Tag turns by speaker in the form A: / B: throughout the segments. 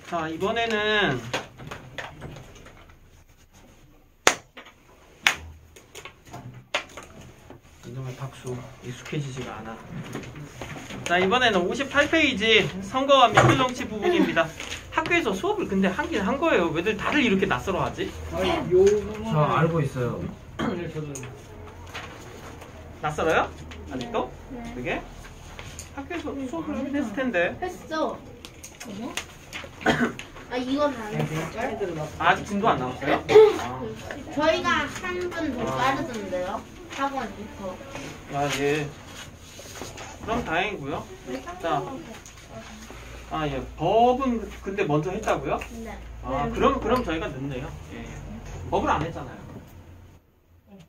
A: 자, 이번에는 이놈의 박수 익숙해지지가 않아. 자, 이번에는 58페이지 선거와 민주정치 부분입니다. 학교에서 수업을 근데 하긴 한 거예요. 왜들 다들 이렇게 낯설어 하지?
B: 저 알고 있어요.
C: 네, 저도.
A: 낯설어요? 아직도?
D: 네.
A: 그게? 학교에서 수업을 하긴 했을 텐데.
D: 했어. 아 이건 안 했을걸?
A: 아직 진도 안 나왔어요?
D: 저희가 한 분 더 빠르던데요? 학원부터.
A: 아, 예. 그럼 다행이고요. 자, 아, 예. 법은 근데 먼저 했다고요?
D: 네.
A: 아, 그럼 저희가 늦네요. 예. 법을 안 했잖아요.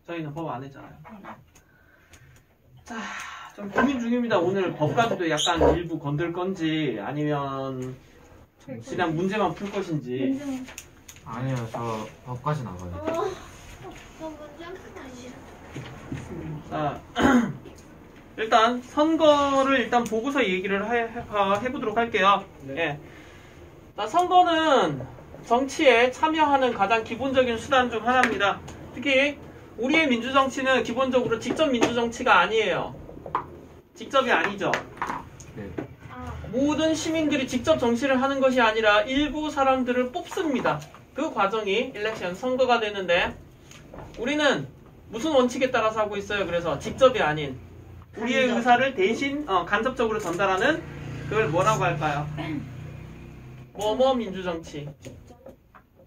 A: 저희는 법 안 했잖아요. 자, 좀 고민 중입니다. 오늘 법까지도 약간 일부 건들 건지 아니면 그냥 문제만 풀 것인지.
B: 아니요, 저 법까지 나가요.
A: 자, 일단 선거를 일단 보고서 얘기를 해보도록 할게요. 예. 자, 선거는 정치에 참여하는 가장 기본적인 수단 중 하나입니다. 특히 우리의 민주정치는 기본적으로 직접 민주정치가 아니에요. 직접이 아니죠.
B: 네.
A: 모든 시민들이 직접 정치를 하는 것이 아니라 일부 사람들을 뽑습니다. 그 과정이 일렉션, 선거가 되는데 우리는 무슨 원칙에 따라서 하고 있어요? 그래서 직접이 아닌 우리의 의사를 대신 간접적으로 전달하는 그걸 뭐라고 할까요? 뭐뭐 민주정치.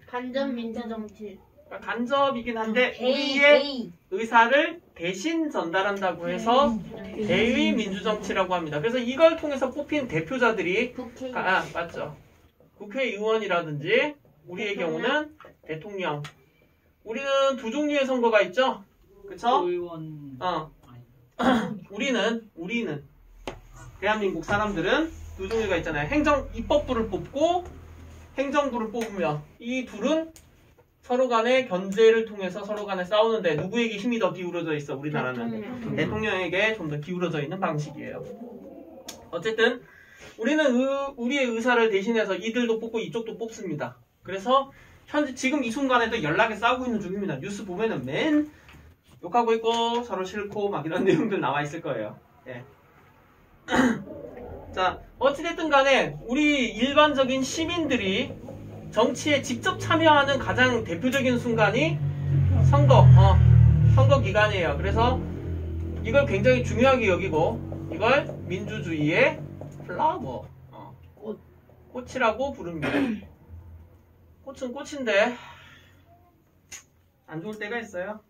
D: 간접 민주정치.
A: 그러니까 간접이긴 한데 우리의 의사를 대신 전달한다고 해서 대의 민주정치라고 합니다. 그래서 이걸 통해서 뽑힌 대표자들이
D: 국회.
A: 맞죠. 국회의원이라든지 우리의 경우는 대통령. 우리는 두 종류의 선거가 있죠. 그쵸?
C: 의원.
A: 우리는 대한민국 사람들은 두 종류가 있잖아요. 입법부를 뽑고 행정부를 뽑으며 이 둘은 서로 간의 견제를 통해서 서로 간에 싸우는데 누구에게 힘이 더 기울어져 있어? 우리나라는 대통령에게 좀 더 기울어져 있는 방식이에요. 어쨌든 우리는 우리의 의사를 대신해서 이들도 뽑고 이쪽도 뽑습니다. 그래서 현재 지금 이 순간에도 연락에 싸우고 있는 중입니다. 뉴스 보면은 맨 욕하고 있고 서로 싫고 막 이런 내용들 나와 있을 거예요. 예. 자, 어찌됐든 간에 우리 일반적인 시민들이 정치에 직접 참여하는 가장 대표적인 순간이 선거 기간이에요. 그래서 이걸 굉장히 중요하게 여기고 이걸 민주주의의 플라워, 꽃이라고 부릅니다. 꽃은 꽃인데 안 좋을 때가 있어요.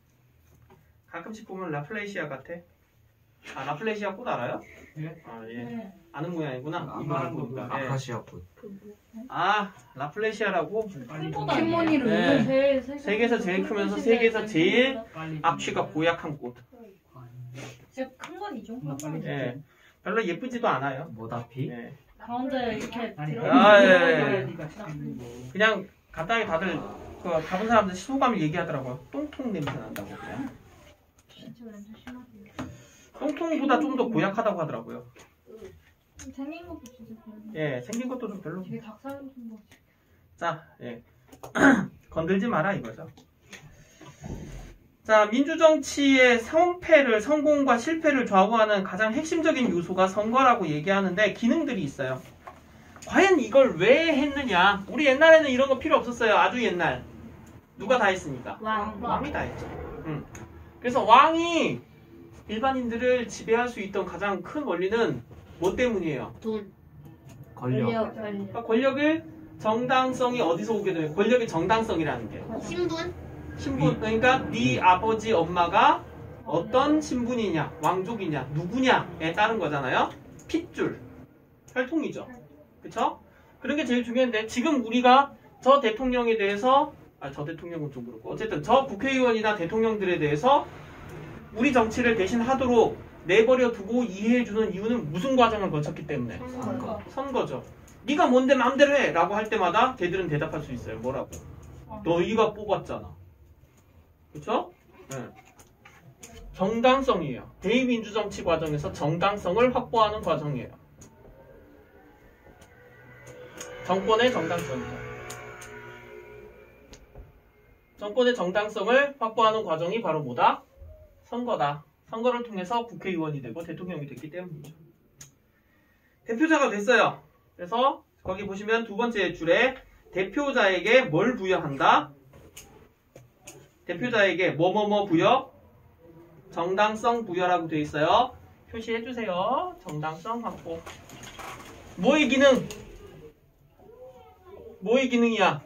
A: 가끔씩 보면 라플레시아 같아. 아, 라플레시아 꽃 알아요?
C: 네.
A: 아, 예. 아는 모양이구나. 이거 하는 겁니다. 예.
B: 아카시아 꽃.
A: 아, 라플레시아라고?
E: 캔머니로
A: 네. 세계에서 제일 크면서 세계에서 제일 악취가 고약한 꽃.
E: 진짜 큰 건 이 정도.
A: 예. 별로 예쁘지도 않아요.
B: 모다피?
A: 예.
E: 가운데 이렇게
A: 아, 예. 그냥 간단히 다들 그 가본 사람들 소감을 얘기하더라고요. 똥통 냄새 난다고 그냥. 똥통보다 좀 더 고약하다고 하더라고요.
E: 생긴 것도 진짜 별로.
A: 예, 생긴 것도 좀 별로.
E: 되게 닭살 같은 거.
A: 자, 예. 건들지 마라 이거죠. 자, 민주정치의 성공과 실패를 좌우하는 가장 핵심적인 요소가 선거라고 얘기하는데 기능들이 있어요. 과연 이걸 왜 했느냐? 우리 옛날에는 이런 거 필요 없었어요. 아주 옛날. 누가 다 했습니까? 왕이 다 했죠. 그래서 왕이 일반인들을 지배할 수 있던 가장 큰 원리는 뭐 때문이에요?
D: 돈.
B: 권력.
A: 그러니까 권력의 정당성이 어디서 오게 되면 권력의 정당성이라는 게 신분. 그러니까 네 아버지 엄마가 어떤 신분이냐, 왕족이냐, 누구냐에 따른 거잖아요. 핏줄, 혈통이죠. 그쵸? 그런 게 제일 중요한데 지금 우리가 저 대통령에 대해서 저 대통령은 좀 그렇고 어쨌든 저 국회의원이나 대통령들에 대해서 우리 정치를 대신 하도록 내버려 두고 이해해주는 이유는 무슨 과정을 거쳤기 때문에? 선거죠. 네가 뭔데 마음대로 해! 라고 할 때마다 걔들은 대답할 수 있어요. 뭐라고? 너희가 뽑았잖아. 그쵸? 네. 정당성이에요. 대의민주정치 과정에서 정당성을 확보하는 과정이에요. 정권의 정당성이죠. 정권의 정당성을 확보하는 과정이 바로 뭐다? 선거다. 선거를 통해서 국회의원이 되고 대통령이 됐기 때문이죠. 대표자가 됐어요. 그래서 거기 보시면 두 번째 줄에 대표자에게 뭘 부여한다? 대표자에게 뭐뭐뭐 부여? 정당성 부여라고 되어 있어요. 표시해주세요. 정당성 확보. 뭐의 기능? 뭐의 기능이야?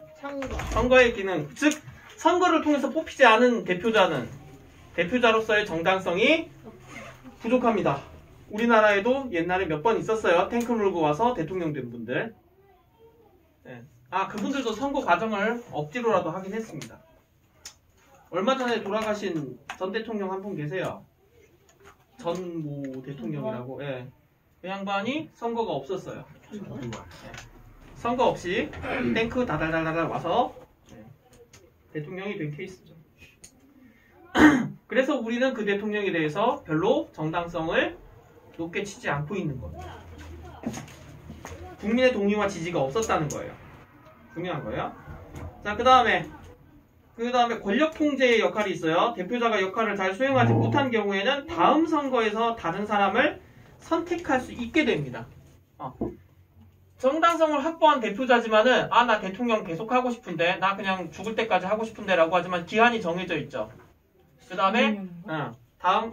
A: 선거의 기능. 즉 선거를 통해서 뽑히지 않은 대표자로서의 정당성이 부족합니다. 우리나라에도 옛날에 몇 번 있었어요. 탱크 몰고 와서 대통령 된 분들. 네. 그분들도 선거 과정을 억지로라도 하긴 했습니다. 얼마 전에 돌아가신 전 대통령 한 분 계세요. 전모 대통령이라고. 예. 그 양반이 선거가 없었어요. 선거 없이 탱크 다달달달 와서 대통령이 된 케이스죠. 그래서 우리는 그 대통령에 대해서 별로 정당성을 높게 치지 않고 있는 겁니다. 국민의 동의와 지지가 없었다는 거예요. 중요한 거예요. 자, 그 다음에 권력 통제의 역할이 있어요. 대표자가 역할을 잘 수행하지 못한 경우에는 다음 선거에서 다른 사람을 선택할 수 있게 됩니다. 정당성을 확보한 대표자지만은 나 대통령 계속 하고 싶은데 나 그냥 죽을 때까지 하고 싶은데 라고 하지만 기한이 정해져 있죠. 그 다음에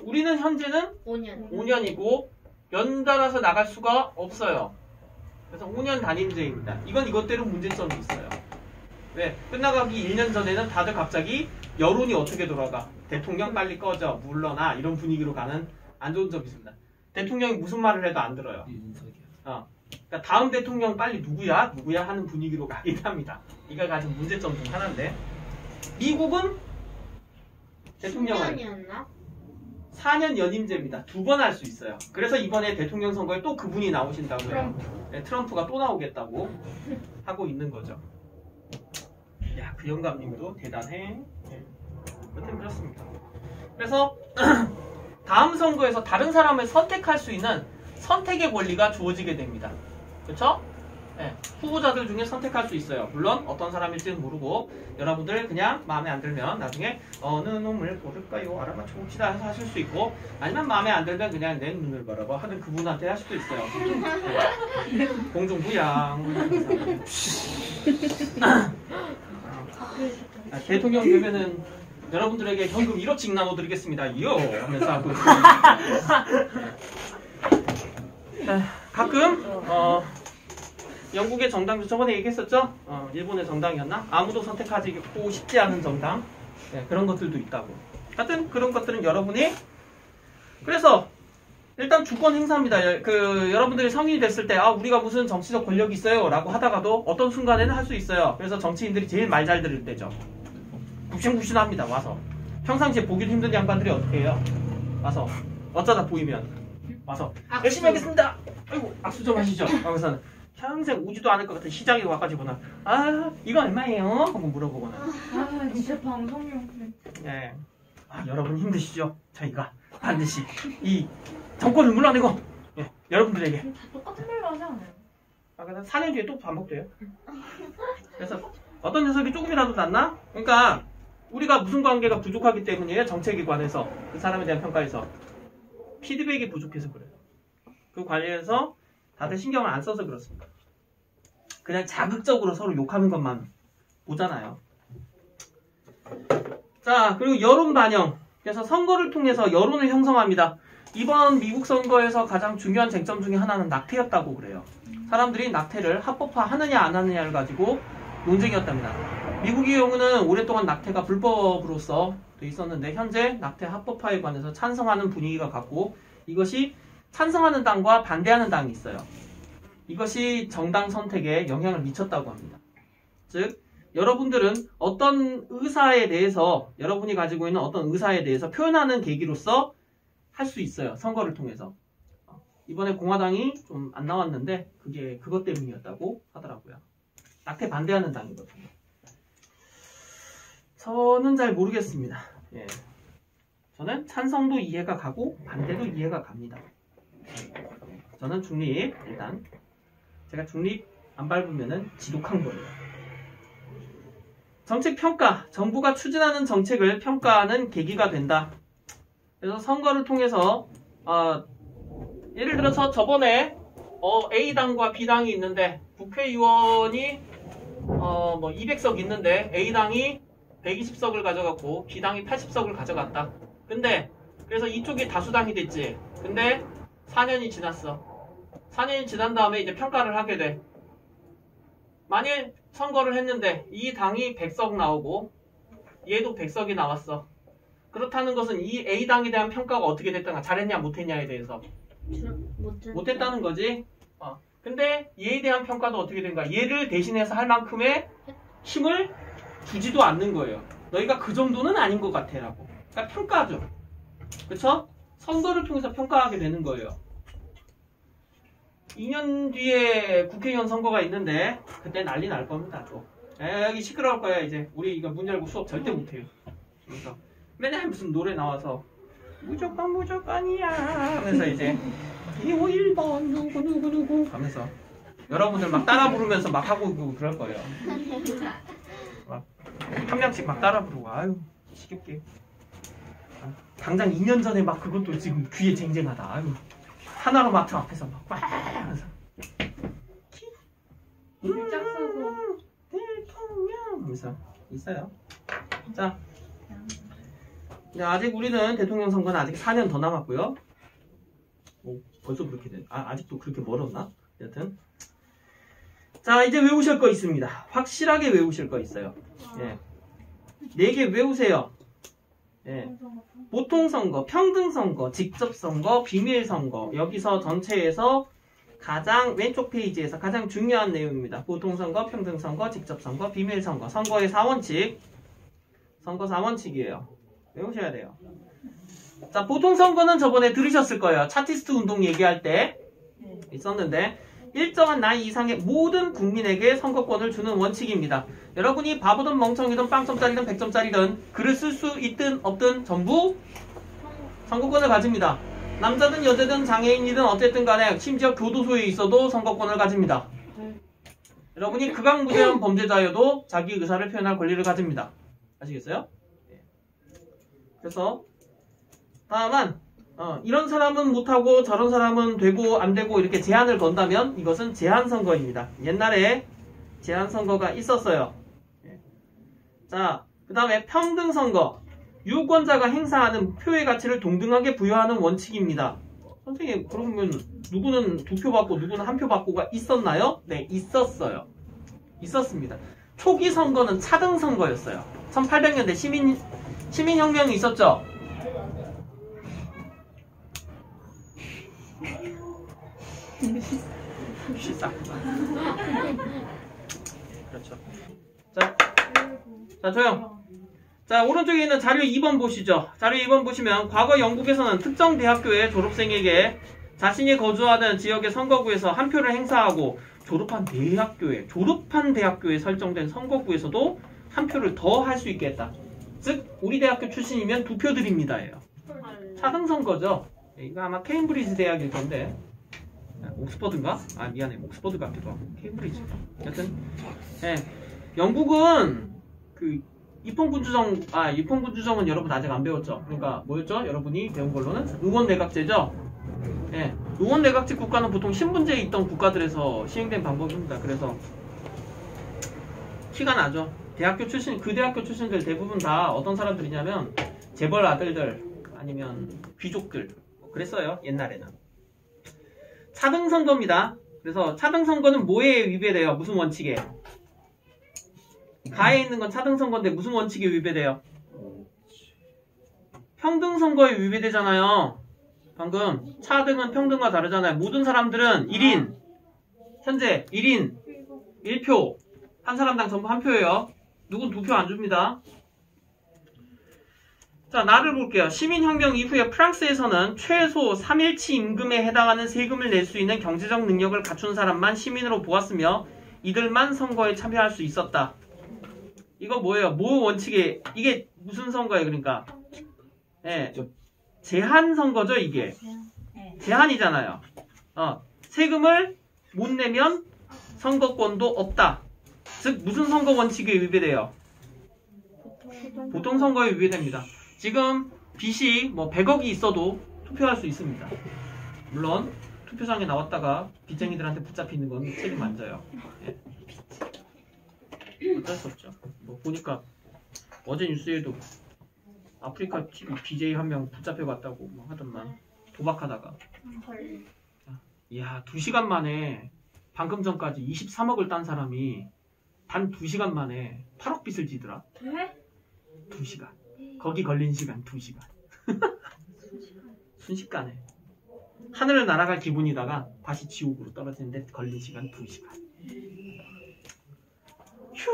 A: 우리는 현재는 5년이고 연달아서 나갈 수가 없어요. 그래서 5년 단임제입니다. 이건 이것대로 문제점이 있어요. 왜? 끝나가기 1년 전에는 다들 갑자기 여론이 어떻게 돌아가? 대통령 빨리 꺼져, 물러나 이런 분위기로 가는 안 좋은 점이 있습니다. 대통령이 무슨 말을 해도 안 들어요. 그러니까 다음 대통령 빨리 누구야 하는 분위기로 가긴 합니다. 이가 가진 문제점 중 하나인데 미국은 대통령을 4년 연임제입니다. 2번 할 수 있어요. 그래서 이번에 대통령 선거에 또 그분이 나오신다고 해요. 트럼프가 또 나오겠다고 하고 있는 거죠. 야, 그 영감님도 대단해. 여튼 그렇습니다. 그래서 다음 선거에서 다른 사람을 선택할 수 있는 선택의 권리가 주어지게 됩니다. 그렇죠? 네, 후보자들 중에 선택할 수 있어요. 물론 어떤 사람일지는 모르고 여러분들 그냥 마음에 안 들면 나중에 어느 놈을 고를까요? 알아맞혀 봅시다 해서 하실 수 있고, 아니면 마음에 안 들면 그냥 내 눈을 바라봐 하는 그분한테 할 수도 있어요. 네. 공중부양. 대통령 되면은 여러분들에게 현금 1억씩 나눠드리겠습니다. 이요 하면서 하고 가끔 영국의 정당도 저번에 얘기했었죠? 일본의 정당이었나? 아무도 선택하고 싶지 않은 정당. 그런 것들도 있다고. 하여튼 그런 것들은 여러분이, 그래서 일단 주권 행사입니다. 여러분들이 성인이 됐을 때 우리가 무슨 정치적 권력이 있어요 라고 하다가도 어떤 순간에는 할 수 있어요. 그래서 정치인들이 제일 말 잘 들을 때죠. 굽신굽신합니다. 와서 평상시에 보기 힘든 양반들이 어떻게 해요? 와서 어쩌다 보이면 와서 열심히 하겠습니다. 아이고 악수 좀 하시죠. 하고서는 평생 오지도 않을 것 같은 시장에 와가지고는 이거 얼마예요? 하고 물어보거나.
E: 진짜 방송용.
A: 네. 여러분 힘드시죠? 저희가 반드시 이 정권을 물러내고 여러분들에게
E: 다 똑같은 말로 하지 않아요?
A: 그래서 4년 뒤에 또 반복돼요. 그래서 어떤 녀석이 조금이라도 낫나? 그러니까 우리가 무슨 관계가 부족하기 때문이에요. 정책에 관해서 그 사람에 대한 평가에서 피드백이 부족해서 그래요. 그 관련해서 다들 신경을 안 써서 그렇습니다. 그냥 자극적으로 서로 욕하는 것만 보잖아요. 자, 그리고 여론 반영. 그래서 선거를 통해서 여론을 형성합니다. 이번 미국 선거에서 가장 중요한 쟁점 중에 하나는 낙태였다고 그래요. 사람들이 낙태를 합법화하느냐 안 하느냐를 가지고 논쟁이었답니다. 미국의 경우는 오랫동안 낙태가 불법으로서 돼 있었는데 현재 낙태 합법화에 관해서 찬성하는 분위기가 같고, 이것이 찬성하는 당과 반대하는 당이 있어요. 이것이 정당 선택에 영향을 미쳤다고 합니다. 즉 여러분들은 어떤 의사에 대해서, 여러분이 가지고 있는 어떤 의사에 대해서 표현하는 계기로서 할 수 있어요. 선거를 통해서. 이번에 공화당이 좀 안 나왔는데 그게 그것 때문이었다고 하더라고요. 낙태 반대하는 당이거든요. 저는 잘 모르겠습니다. 저는 찬성도 이해가 가고 반대도 이해가 갑니다. 저는 중립, 일단 제가 중립 안 밟으면은 지독한 거예요. 정책 평가, 정부가 추진하는 정책을 평가하는 계기가 된다. 그래서 선거를 통해서 예를 들어서 저번에 A당과 B당이 있는데 국회의원이 200석 있는데 A당이 120석을 가져갔고 B당이 80석을 가져갔다. 근데 그래서 이쪽이 다수당이 됐지. 근데 4년이 지났어. 4년이 지난 다음에 이제 평가를 하게 돼. 만일 선거를 했는데 이 당이 100석 나오고 얘도 100석이 나왔어. 그렇다는 것은 이 A당에 대한 평가가 어떻게 됐다가 잘했냐 못했냐에 대해서 못했다는 거지. 근데 얘에 대한 평가도 어떻게 된가? 얘를 대신해서 할 만큼의 힘을 주지도 않는 거예요. 너희가 그 정도는 아닌 것 같아 라고. 그러니까 평가죠. 그쵸? 선거를 통해서 평가하게 되는 거예요. 2년 뒤에 국회의원 선거가 있는데 그때 난리 날 겁니다. 또 여기 시끄러울 거야. 이제 우리 이거 문 열고 수업 절대 못해요. 그래서 맨날 무슨 노래 나와서 무조건이야 하면서 이제 1번 누구 하면서 여러분들 막 따라 부르면서 막 하고 있고 그럴 거예요. 막 한 명씩 막 따라 부르고 아유 시끄럽게. 당장 2년 전에 막 그것도 지금 귀에 쟁쟁하다. 아유 하나로마트 앞에서 막 하면서 대통령 하면서 있어요. 자, 아직 우리는 대통령 선거는 아직 4년 더 남았고요. 벌써 그렇게 돼. 아직도 그렇게 멀었나? 여튼 자, 이제 외우실 거 있습니다. 확실하게 외우실 거 있어요. 예. 4개 외우세요. 예. 보통선거, 평등선거, 직접선거, 비밀선거. 여기서 전체에서 가장 왼쪽 페이지에서 가장 중요한 내용입니다. 보통선거, 평등선거, 직접선거, 비밀선거. 선거의 4원칙. 선거 4원칙이에요. 외우셔야 돼요. 자, 보통선거는 저번에 들으셨을 거예요. 차티스트 운동 얘기할 때 있었는데 일정한 나이 이상의 모든 국민에게 선거권을 주는 원칙입니다. 여러분이 바보든 멍청이든 빵점짜리든 100점짜리든 글을 쓸 수 있든 없든 전부 선거권을 가집니다. 남자든 여자든 장애인이든 어쨌든 간에 심지어 교도소에 있어도 선거권을 가집니다. 여러분이 극악무도한 범죄자여도 자기 의사를 표현할 권리를 가집니다. 아시겠어요? 그래서 다만 이런 사람은 못하고 저런 사람은 되고 안 되고 이렇게 제한을 건다면 이것은 제한선거입니다. 옛날에 제한선거가 있었어요. 자, 그 다음에 평등선거. 유권자가 행사하는 표의 가치를 동등하게 부여하는 원칙입니다. 선생님, 그러면 누구는 2표 받고 누구는 1표 받고가 있었나요? 네, 있었어요. 있었습니다. 초기 선거는 차등선거였어요. 1800년대 시민혁명이 있었죠? 그렇죠. 자, 조용. 자, 오른쪽에 있는 자료 2번 보시죠. 자료 2번 보시면 과거 영국에서는 특정 대학교의 졸업생에게 자신이 거주하는 지역의 선거구에서 한 표를 행사하고 졸업한 대학교에 설정된 선거구에서도 한 표를 더 할 수 있게 했다. 즉, 우리 대학교 출신이면 2표 드립니다예요. 차등선거죠. 이거 아마 케임브리지 대학일 건데 옥스퍼드인가? 미안해. 옥스퍼드 같기도 하고 케임브리지. 여튼 영국은 그 입헌군주정은 여러분 아직 안 배웠죠? 그러니까 뭐였죠? 여러분이 배운 걸로는 의원내각제죠? 의원내각제 국가는 보통 신분제에 있던 국가들에서 시행된 방법입니다. 그래서 티가 나죠? 그 대학교 출신들 대부분 다 어떤 사람들이냐면 재벌 아들들 아니면 귀족들 그랬어요. 옛날에는. 차등선거입니다. 그래서 차등선거는 뭐에 위배돼요? 무슨 원칙에? 가에 있는 건 차등선거인데 무슨 원칙에 위배돼요? 평등선거에 위배되잖아요. 방금 차등은 평등과 다르잖아요. 모든 사람들은 1인 현재 1인 1표 한 사람당 전부 한 표예요. 누군 2표 안 줍니다. 자, 나를 볼게요. 시민혁명 이후에 프랑스에서는 최소 3일치 임금에 해당하는 세금을 낼 수 있는 경제적 능력을 갖춘 사람만 시민으로 보았으며 이들만 선거에 참여할 수 있었다. 이거 뭐예요? 뭐 원칙에 이게 무슨 선거예요? 그러니까 예, 제한 선거죠 이게.
E: 네.
A: 제한이잖아요. 세금을 못 내면 선거권도 없다. 즉 무슨 선거 원칙에 위배돼요? 보통 선거에 위배됩니다. 지금 빚이 뭐 100억이 있어도 투표할 수 있습니다. 물론 투표장에 나왔다가 빚쟁이들한테 붙잡히는 건 책임 안 져요. 예. 어쩔 수 없죠. 뭐 보니까 어제 뉴스에도 아프리카 TV BJ 한 명 붙잡혀갔다고 뭐 하더만 도박하다가. 이야 2시간 만에 방금 전까지 23억을 딴 사람이 단 2시간 만에 8억 빚을 지더라.
E: 왜?
A: 2시간. 거기 걸린 시간 2시간. 순식간에. 하늘을 날아갈 기분이다가 다시 지옥으로 떨어지는데 걸린 시간 2시간. 휴.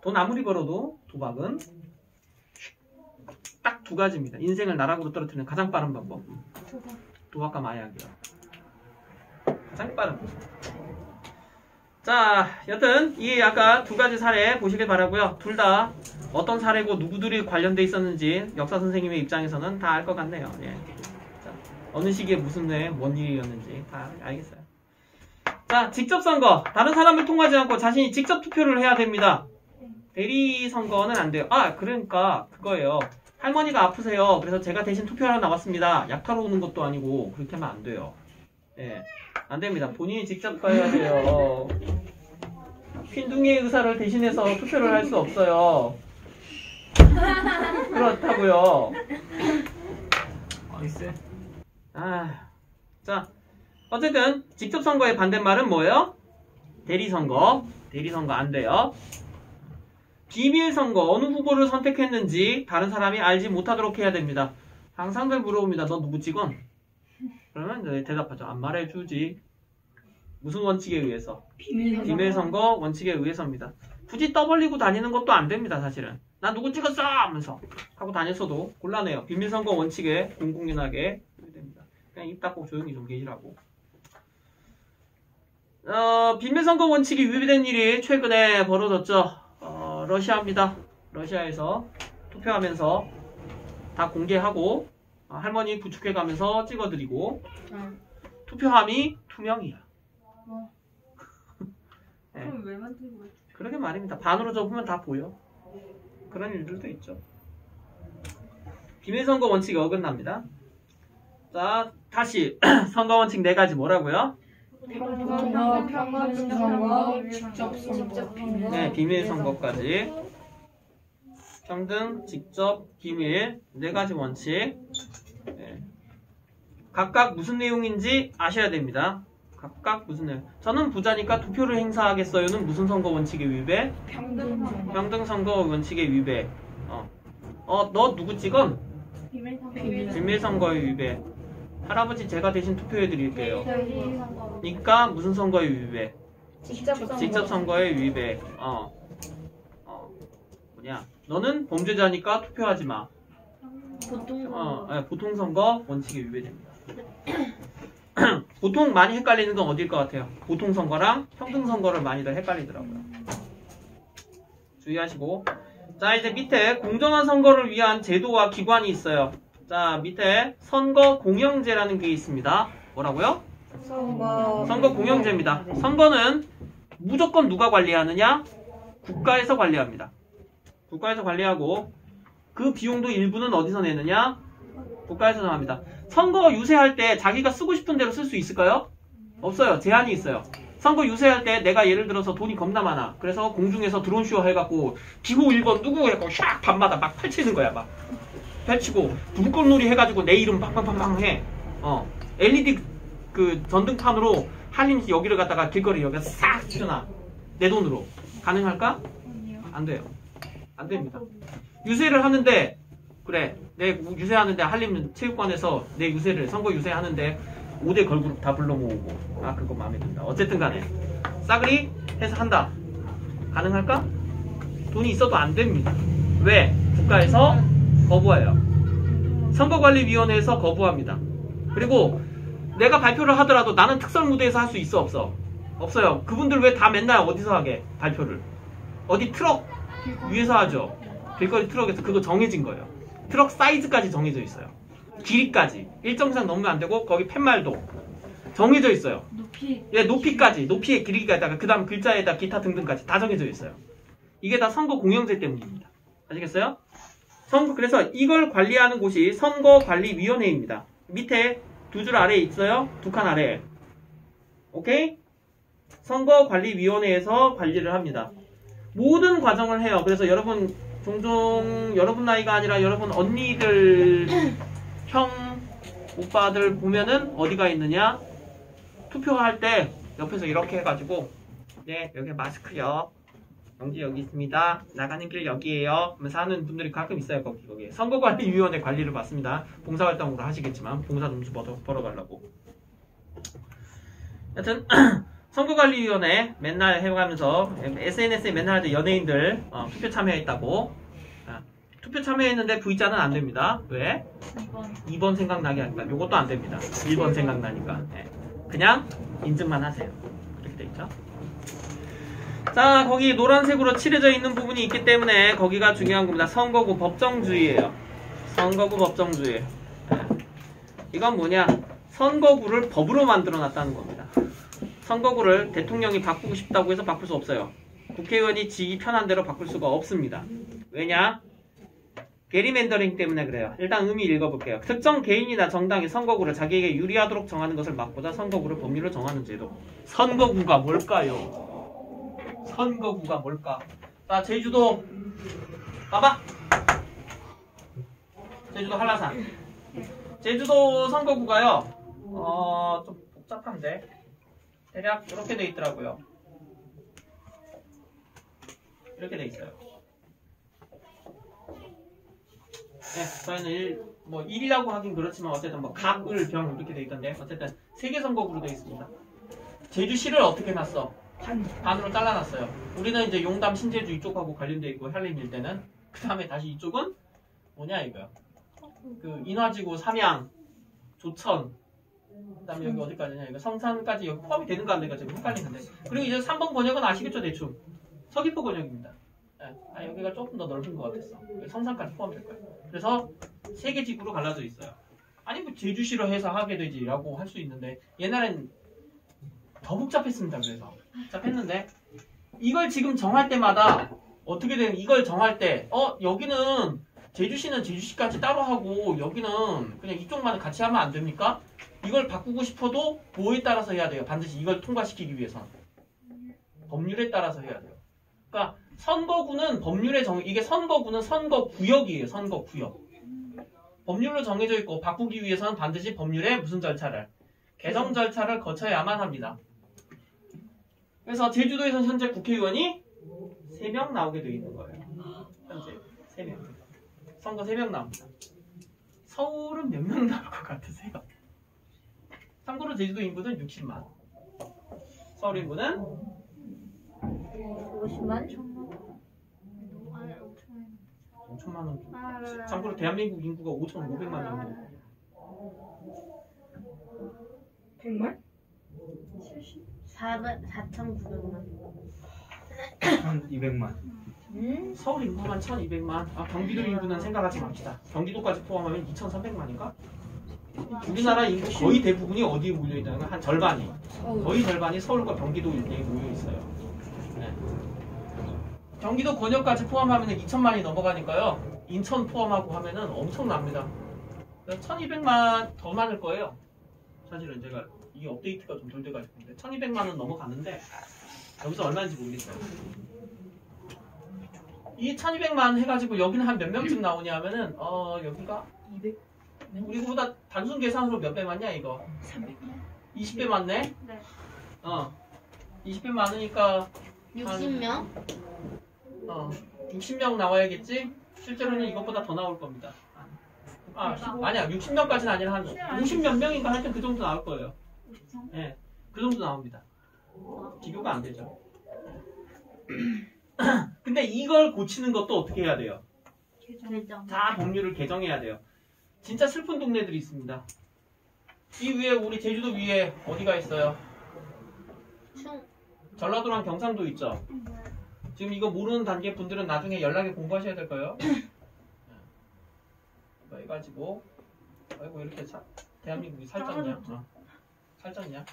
A: 돈 아무리 벌어도 도박은 딱 2가지입니다. 인생을 나락으로 떨어뜨리는 가장 빠른 방법. 도박과 마약이요. 가장 빠른. 자, 여튼 이 아까 2가지 사례 보시길 바라고요. 둘 다 어떤 사례고 누구들이 관련돼 있었는지 역사 선생님의 입장에서는 다 알 것 같네요. 예. 자, 어느 시기에 무슨 해, 뭔 일이었는지 다 알겠어요. 자, 직접 선거. 다른 사람을 통하지 않고 자신이 직접 투표를 해야 됩니다. 대리 선거는 안 돼요. 아, 그러니까 그거예요. 할머니가 아프세요. 그래서 제가 대신 투표하러 나왔습니다. 약 타러 오는 것도 아니고 그렇게 하면 안 돼요. 예, 안 됩니다. 본인이 직접 가야 돼요. 흰둥이의 의사를 대신해서 투표를 할 수 없어요. 그렇다고요.
B: 아이스.
A: 자, 어쨌든 직접 선거의 반대말은 뭐예요? 대리 선거. 대리 선거 안 돼요. 비밀 선거. 어느 후보를 선택했는지 다른 사람이 알지 못하도록 해야 됩니다. 항상들 물어봅니다. 너 누구 찍어? 그러면 이제 대답하죠. 안 말해주지. 무슨 원칙에 의해서? 비밀 선거 원칙에 의해서입니다. 굳이 떠벌리고 다니는 것도 안 됩니다. 사실은. 나 누구 찍었어! 하면서 하고 다녔어도 곤란해요. 비밀 선거 원칙에 공공연하게 됩니다. 그냥 입 닫고 조용히 좀 계시라고. 비밀 선거 원칙이 위배된 일이 최근에 벌어졌죠. 러시아입니다. 러시아에서 투표하면서 다 공개하고 할머니 부축해가면서 찍어드리고 투표함이 투명이야. 네.
E: 그럼 왜 만들고 있지?
A: 그러게 말입니다. 반으로 접으면 다 보여. 그런 일들도 있죠. 비밀선거 원칙이 어긋납니다. 자, 다시 선거 원칙 4가지 뭐라고요?
E: 평등 선거, 직접 선거,
A: 네, 비밀 선거까지. 평등, 직접, 비밀 4가지 원칙. 네. 각각 무슨 내용인지 아셔야 됩니다. 각각 무슨 내용. 저는 부자니까 투표를 행사하겠어요는 무슨 선거 원칙의 위배? 평등 선거 원칙의 위배. 너 누구 찍은? 비밀 선거의 위배. 할아버지 제가 대신 투표해 드릴게요. 그러니까 무슨 선거의 위배? 직접 선거의 위배. 뭐냐? 너는 범죄자니까 투표하지 마. 보통 선거 원칙에 위배됩니다. 보통 많이 헷갈리는 건 어딜 것 같아요? 보통 선거랑 평등 선거를 많이들 헷갈리더라고요. 주의하시고. 자, 이제 밑에 공정한 선거를 위한 제도와 기관이 있어요. 자, 밑에 선거 공영제라는 게 있습니다. 뭐라고요? 선거 공영제입니다. 선거는 무조건 누가 관리하느냐? 국가에서 관리합니다. 국가에서 관리하고 그 비용도 일부는 어디서 내느냐? 국가에서 정합니다. 선거 유세할 때 자기가 쓰고 싶은 대로 쓸 수 있을까요? 없어요. 제한이 있어요. 선거 유세할 때 내가 예를 들어서 돈이 겁나 많아. 그래서 공중에서 드론쇼 해갖고 기호 1번 누구 해갖고 샥 밤마다 막 펼치는 거야. 막 펼치고 불꽃놀이 해가지고 내 이름 빵빵빵빵 해. LED 그 전등판으로 한림 여기를 갖다가 길거리 여기다 싹 튀어놔. 내 돈으로. 가능할까? 안 돼요. 안 됩니다. 유세를 하는데 그래 내 유세하는데 한림 체육관에서 내 유세를 선거 유세하는데 5대 걸그룹 다 불러 모으고 그거 마음에 든다. 어쨌든 간에 싸그리 해서 한다. 가능할까? 돈이 있어도 안 됩니다. 왜? 국가에서 거부해요. 선거관리위원회에서 거부합니다. 그리고 내가 발표를 하더라도 나는 특설 무대에서 할 수 있어 없어? 없어요. 그분들 왜 다 맨날 어디서 하게? 발표를. 어디 트럭 위에서 하죠. 길거리 트럭에서. 그거 정해진 거예요. 트럭 사이즈까지 정해져 있어요. 길이까지 일정 이상 넘으면 안 되고 거기 팻말도 정해져 있어요.
E: 높이.
A: 예, 높이까지, 높이의 길이까지다가 그 다음 글자에다 기타 등등까지 다 정해져 있어요. 이게 다 선거 공영제 때문입니다. 아시겠어요? 그래서 이걸 관리하는 곳이 선거관리위원회입니다. 밑에 두 줄 아래에 있어요. 두 칸 아래에. 오케이? 선거관리위원회에서 관리를 합니다. 모든 과정을 해요. 그래서 여러분 종종 여러분 나이가 아니라 여러분 언니들, 형, 오빠들 보면은 어디가 있느냐? 투표할 때 옆에서 이렇게 해가지고 네, 여기 마스크요. 영지 여기 있습니다. 나가는 길 여기에요. 하면서 하는 분들이 가끔 있어요. 거기. 선거관리위원회 관리를 받습니다. 봉사활동으로 하시겠지만 봉사 점수 벌어가려고. 여튼 선거관리위원회 맨날 해가면서 SNS에 맨날 하던 연예인들 투표 참여했다고. 투표 참여했는데 V자는 안 됩니다. 왜? 2번 생각나게 하니까. 요것도 안 됩니다. 1번 생각나니까. 네. 그냥 인증만 하세요. 이렇게 돼 있죠. 자, 거기 노란색으로 칠해져 있는 부분이 있기 때문에 거기가 중요한 겁니다. 선거구 법정주의예요. 선거구 법정주의. 네. 이건 뭐냐? 선거구를 법으로 만들어 놨다는 겁니다. 선거구를 대통령이 바꾸고 싶다고 해서 바꿀 수 없어요. 국회의원이 지기 편한 대로 바꿀 수가 없습니다. 왜냐? 게리맨더링 때문에 그래요. 일단 의미 읽어볼게요. 특정 개인이나 정당이 선거구를 자기에게 유리하도록 정하는 것을 막고자 선거구를 법률로 정하는 제도. 선거구가 뭘까요? 선거구가 뭘까? 자, 제주도 봐봐. 제주도 한라산. 제주도 선거구가요. 좀 복잡한데 대략 이렇게 돼 있더라고요. 이렇게 돼 있어요. 네, 저희는 1이라고 하긴 그렇지만 어쨌든 각을 병 이렇게 돼 있던데 어쨌든 3개 선거구로 돼 있습니다. 제주시를 어떻게 놨어? 반으로 잘라놨어요. 우리는 이제 용담, 신제주 이쪽하고 관련돼 있고 한림 일대는 그 다음에 다시 이쪽은 뭐냐 이거요. 그 인화지구, 삼양, 조천, 그 다음에 여기 어디까지냐 이거 성산까지 여기 포함이 되는가 안 되는가 지금 헷갈리는데. 그리고 이제 3번 권역은 아시겠죠 대충. 서귀포 권역입니다. 네. 여기가 조금 더 넓은 것 같았어. 성산까지 포함될 거예요. 그래서 3개 지구로 갈라져 있어요. 아니 뭐 제주시로 해서 하게 되지라고 할 수 있는데 옛날엔 더 복잡했습니다. 그래서 복잡했는데 이걸 지금 정할 때마다 어떻게 되는 이걸 정할 때 여기는 제주시는 제주시까지 따로 하고 여기는 그냥 이쪽만 같이 하면 안 됩니까? 이걸 바꾸고 싶어도 뭐에 따라서 해야 돼요? 반드시 이걸 통과시키기 위해서는 법률에 따라서 해야 돼요. 그러니까 선거구는 법률에 이게 선거구는 선거구역이에요. 선거구역. 법률로 정해져 있고 바꾸기 위해서는 반드시 법률에 무슨 절차를? 개정 절차를 거쳐야만 합니다. 그래서 제주도에서는 현재 국회의원이 3명 나오게 되어 있는 거예요. 현재 3명. 선거 3명 나옵니다. 서울은 몇 명 나올 것 같으세요? 참고로 제주도 인구는 60만. 서울 인구는
D: 50만?
A: 5천만 원. 참고로 대한민국 인구가 5,500만 정도.
E: 100만?
D: 4,900만.
B: 200만.
A: 서울 인구만 1,200만. 경기도 인구는 생각하지 맙시다. 경기도까지 포함하면 2,300만인가? 우리나라 인구 거의 대부분이 어디에 몰려있다는 건 한 절반이. 거의 절반이 서울과 경기도 일대에 모여있어요. 네. 경기도 권역까지 포함하면 2천만이 넘어가니까요. 인천 포함하고 하면은 엄청납니다. 1,200만 더 많을 거예요. 사실은 제가 이게 업데이트가 좀 덜 돼가지고 1,200만은 넘어갔는데 여기서 얼마인지 모르겠어요. 이 1,200만 해가지고 여기는 한 몇 명쯤 나오냐 하면은 여기가
E: 200.
A: 우리보다 단순 계산으로 몇 배 많냐 이거?
E: 300만.
A: 20배 많네?
D: 네.
A: 20배 많으니까
D: 60명?
A: 60명 나와야겠지? 실제로는 이것보다 더 나올 겁니다. 아니야 60명까지는 아니라 한 50몇 명인가 하여튼 그 정도 나올 거예요. 네, 그 정도 나옵니다. 비교가 안 되죠. 근데 이걸 고치는 것도 어떻게 해야 돼요?
D: 개정.
A: 다 법률을 개정해야 돼요. 진짜 슬픈 동네들이 있습니다. 이 위에 우리 제주도 위에 어디가 있어요? 전라도랑 경상도 있죠? 지금 이거 모르는 단계 분들은 나중에 연락에 공부하셔야 될 거예요. 해가지고 아이고 이렇게 대한민국이 살쪘냐? 살쪘냐?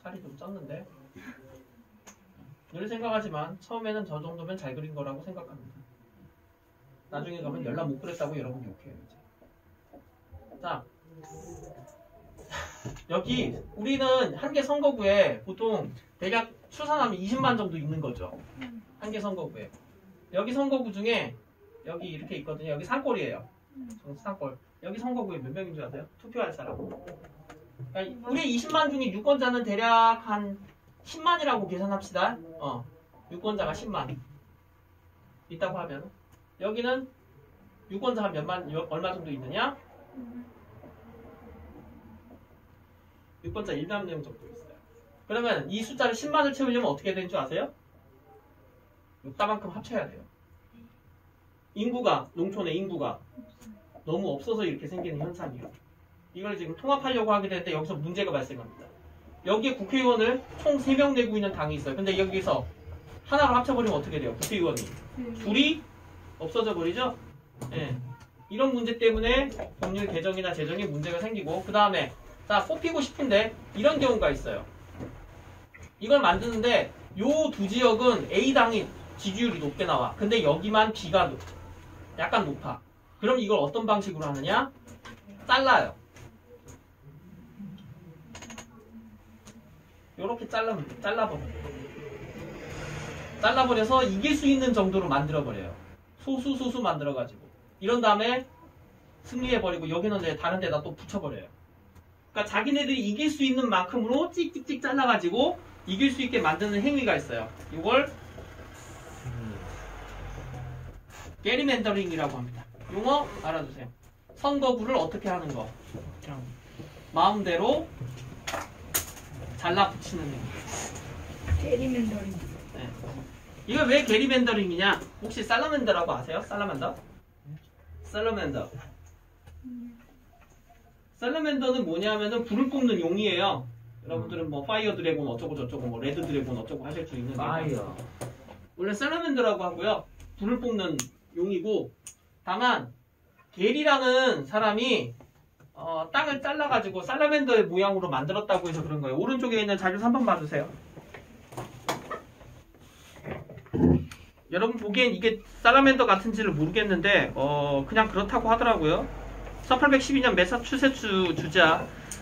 A: 살이 좀 쪘는데 늘 생각하지만 처음에는 저 정도면 잘 그린 거라고 생각합니다. 나중에 가면 연락 못 그렸다고 여러분 욕해요. 이제. 자 여기 우리는 한 개 선거구에 보통 대략 추산하면 20만 정도 있는 거죠. 한 개 선거구에. 여기 선거구 중에 여기 이렇게 있거든요. 여기 산골이에요. 산골. 여기 선거구에 몇 명인 줄 아세요? 투표할 사람. 그러니까 우리 20만 중에 유권자는 대략 한 10만이라고 계산합시다. 유권자가 10만 있다고 하면 여기는 유권자 한 몇만 얼마 정도 있느냐? 유권자 1만 명 정도 있어요. 그러면 이 숫자를 10만을 채우려면 어떻게 되는 줄 아세요? 따만큼 합쳐야 돼요. 인구가 농촌의 인구가 너무 없어서 이렇게 생기는 현상이에요. 이걸 지금 통합하려고 하게 되는데 여기서 문제가 발생합니다. 여기에 국회의원을 총 3명 내고 있는 당이 있어요. 근데 여기서 하나로 합쳐버리면 어떻게 돼요? 국회의원이 둘이 없어져 버리죠? 예. 이런 문제 때문에 법률 개정이나 제정에 문제가 생기고 그 다음에 자 뽑히고 싶은데 이런 경우가 있어요. 이걸 만드는데 요 두 지역은 A당이 지지율이 높게 나와. 근데 여기만 B가 약간 높아. 그럼 이걸 어떤 방식으로 하느냐? 잘라요. 요렇게 잘라버려서 이길 수 있는 정도로 만들어버려요. 소수 만들어가지고. 이런 다음에 승리해버리고 여기는 이제 다른 데다 또 붙여버려요. 그러니까 자기네들이 이길 수 있는 만큼으로 찍찍찍 잘라가지고 이길 수 있게 만드는 행위가 있어요. 이걸 게리맨더링이라고 합니다. 용어 알아두세요. 선거구를 어떻게 하는 거? 그냥 마음대로 잘라 붙이는 행위.
E: 게리맨더링.
A: 네. 이거 왜 게리맨더링이냐? 혹시 살라맨더라고 아세요? 살라맨더? 살라맨더는 뭐냐면은 불을 뿜는 용이에요. 여러분들은 뭐 파이어 드래곤 어쩌고 저쩌고 뭐 레드 드래곤 어쩌고 하실 수 있는데
B: 파이어.
A: 원래 살라맨더라고 하고요. 불을 뿜는 용이고 다만 게리라는 사람이 땅을 잘라가지고 살라맨더의 모양으로 만들었다고 해서 그런 거예요. 오른쪽에 있는 자료서 한번 봐주세요. 여러분 보기엔 이게 살라맨더 같은지를 모르겠는데 그냥 그렇다고 하더라고요. 1812년 매사추세츠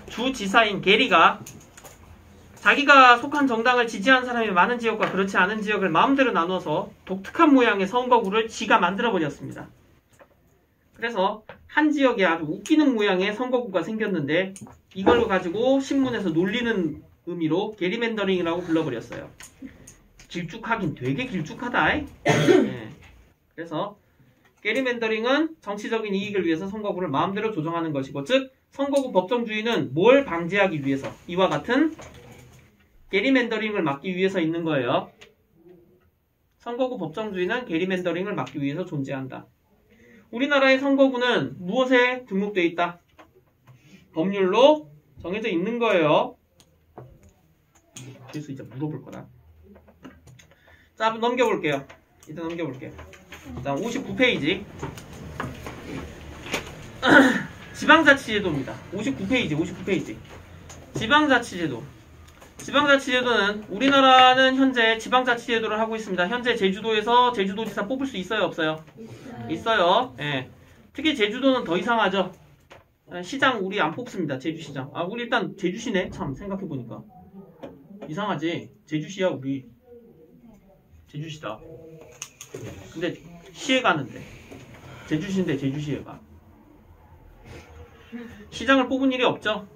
A: 주지사인 게리가 자기가 속한 정당을 지지한 사람이 많은 지역과 그렇지 않은 지역을 마음대로 나눠서 독특한 모양의 선거구를 지가 만들어버렸습니다. 그래서 한 지역에 아주 웃기는 모양의 선거구가 생겼는데 이걸로 가지고 신문에서 놀리는 의미로 게리맨더링이라고 불러버렸어요. 길쭉하긴 되게 길쭉하다. 네. 그래서 게리맨더링은 정치적인 이익을 위해서 선거구를 마음대로 조정하는 것이고 즉 선거구 법정주의는 뭘 방지하기 위해서 이와 같은 게리맨더링을 막기 위해서 있는 거예요. 선거구 법정주의는 게리맨더링을 막기 위해서 존재한다. 우리나라의 선거구는 무엇에 등록되어 있다? 법률로 정해져 있는 거예요. 그래서 이제 물어볼 거다. 자, 한번 넘겨볼게요. 일단 넘겨볼게요. 자, 59페이지. 지방자치제도입니다. 59페이지. 지방자치제도. 지방자치제도는 우리나라는 현재 지방자치제도를 하고 있습니다. 현재 제주도에서 제주도지사 뽑을 수 있어요, 없어요? 있어요. 예. 특히 제주도는 더 이상하죠. 시장 우리 안 뽑습니다. 제주시장. 우리 일단 제주시네. 참 생각해보니까 이상하지. 제주시야 우리. 제주시다. 근데 시에 가는데 제주시인데 제주시에 가. 시장을 뽑은 일이 없죠.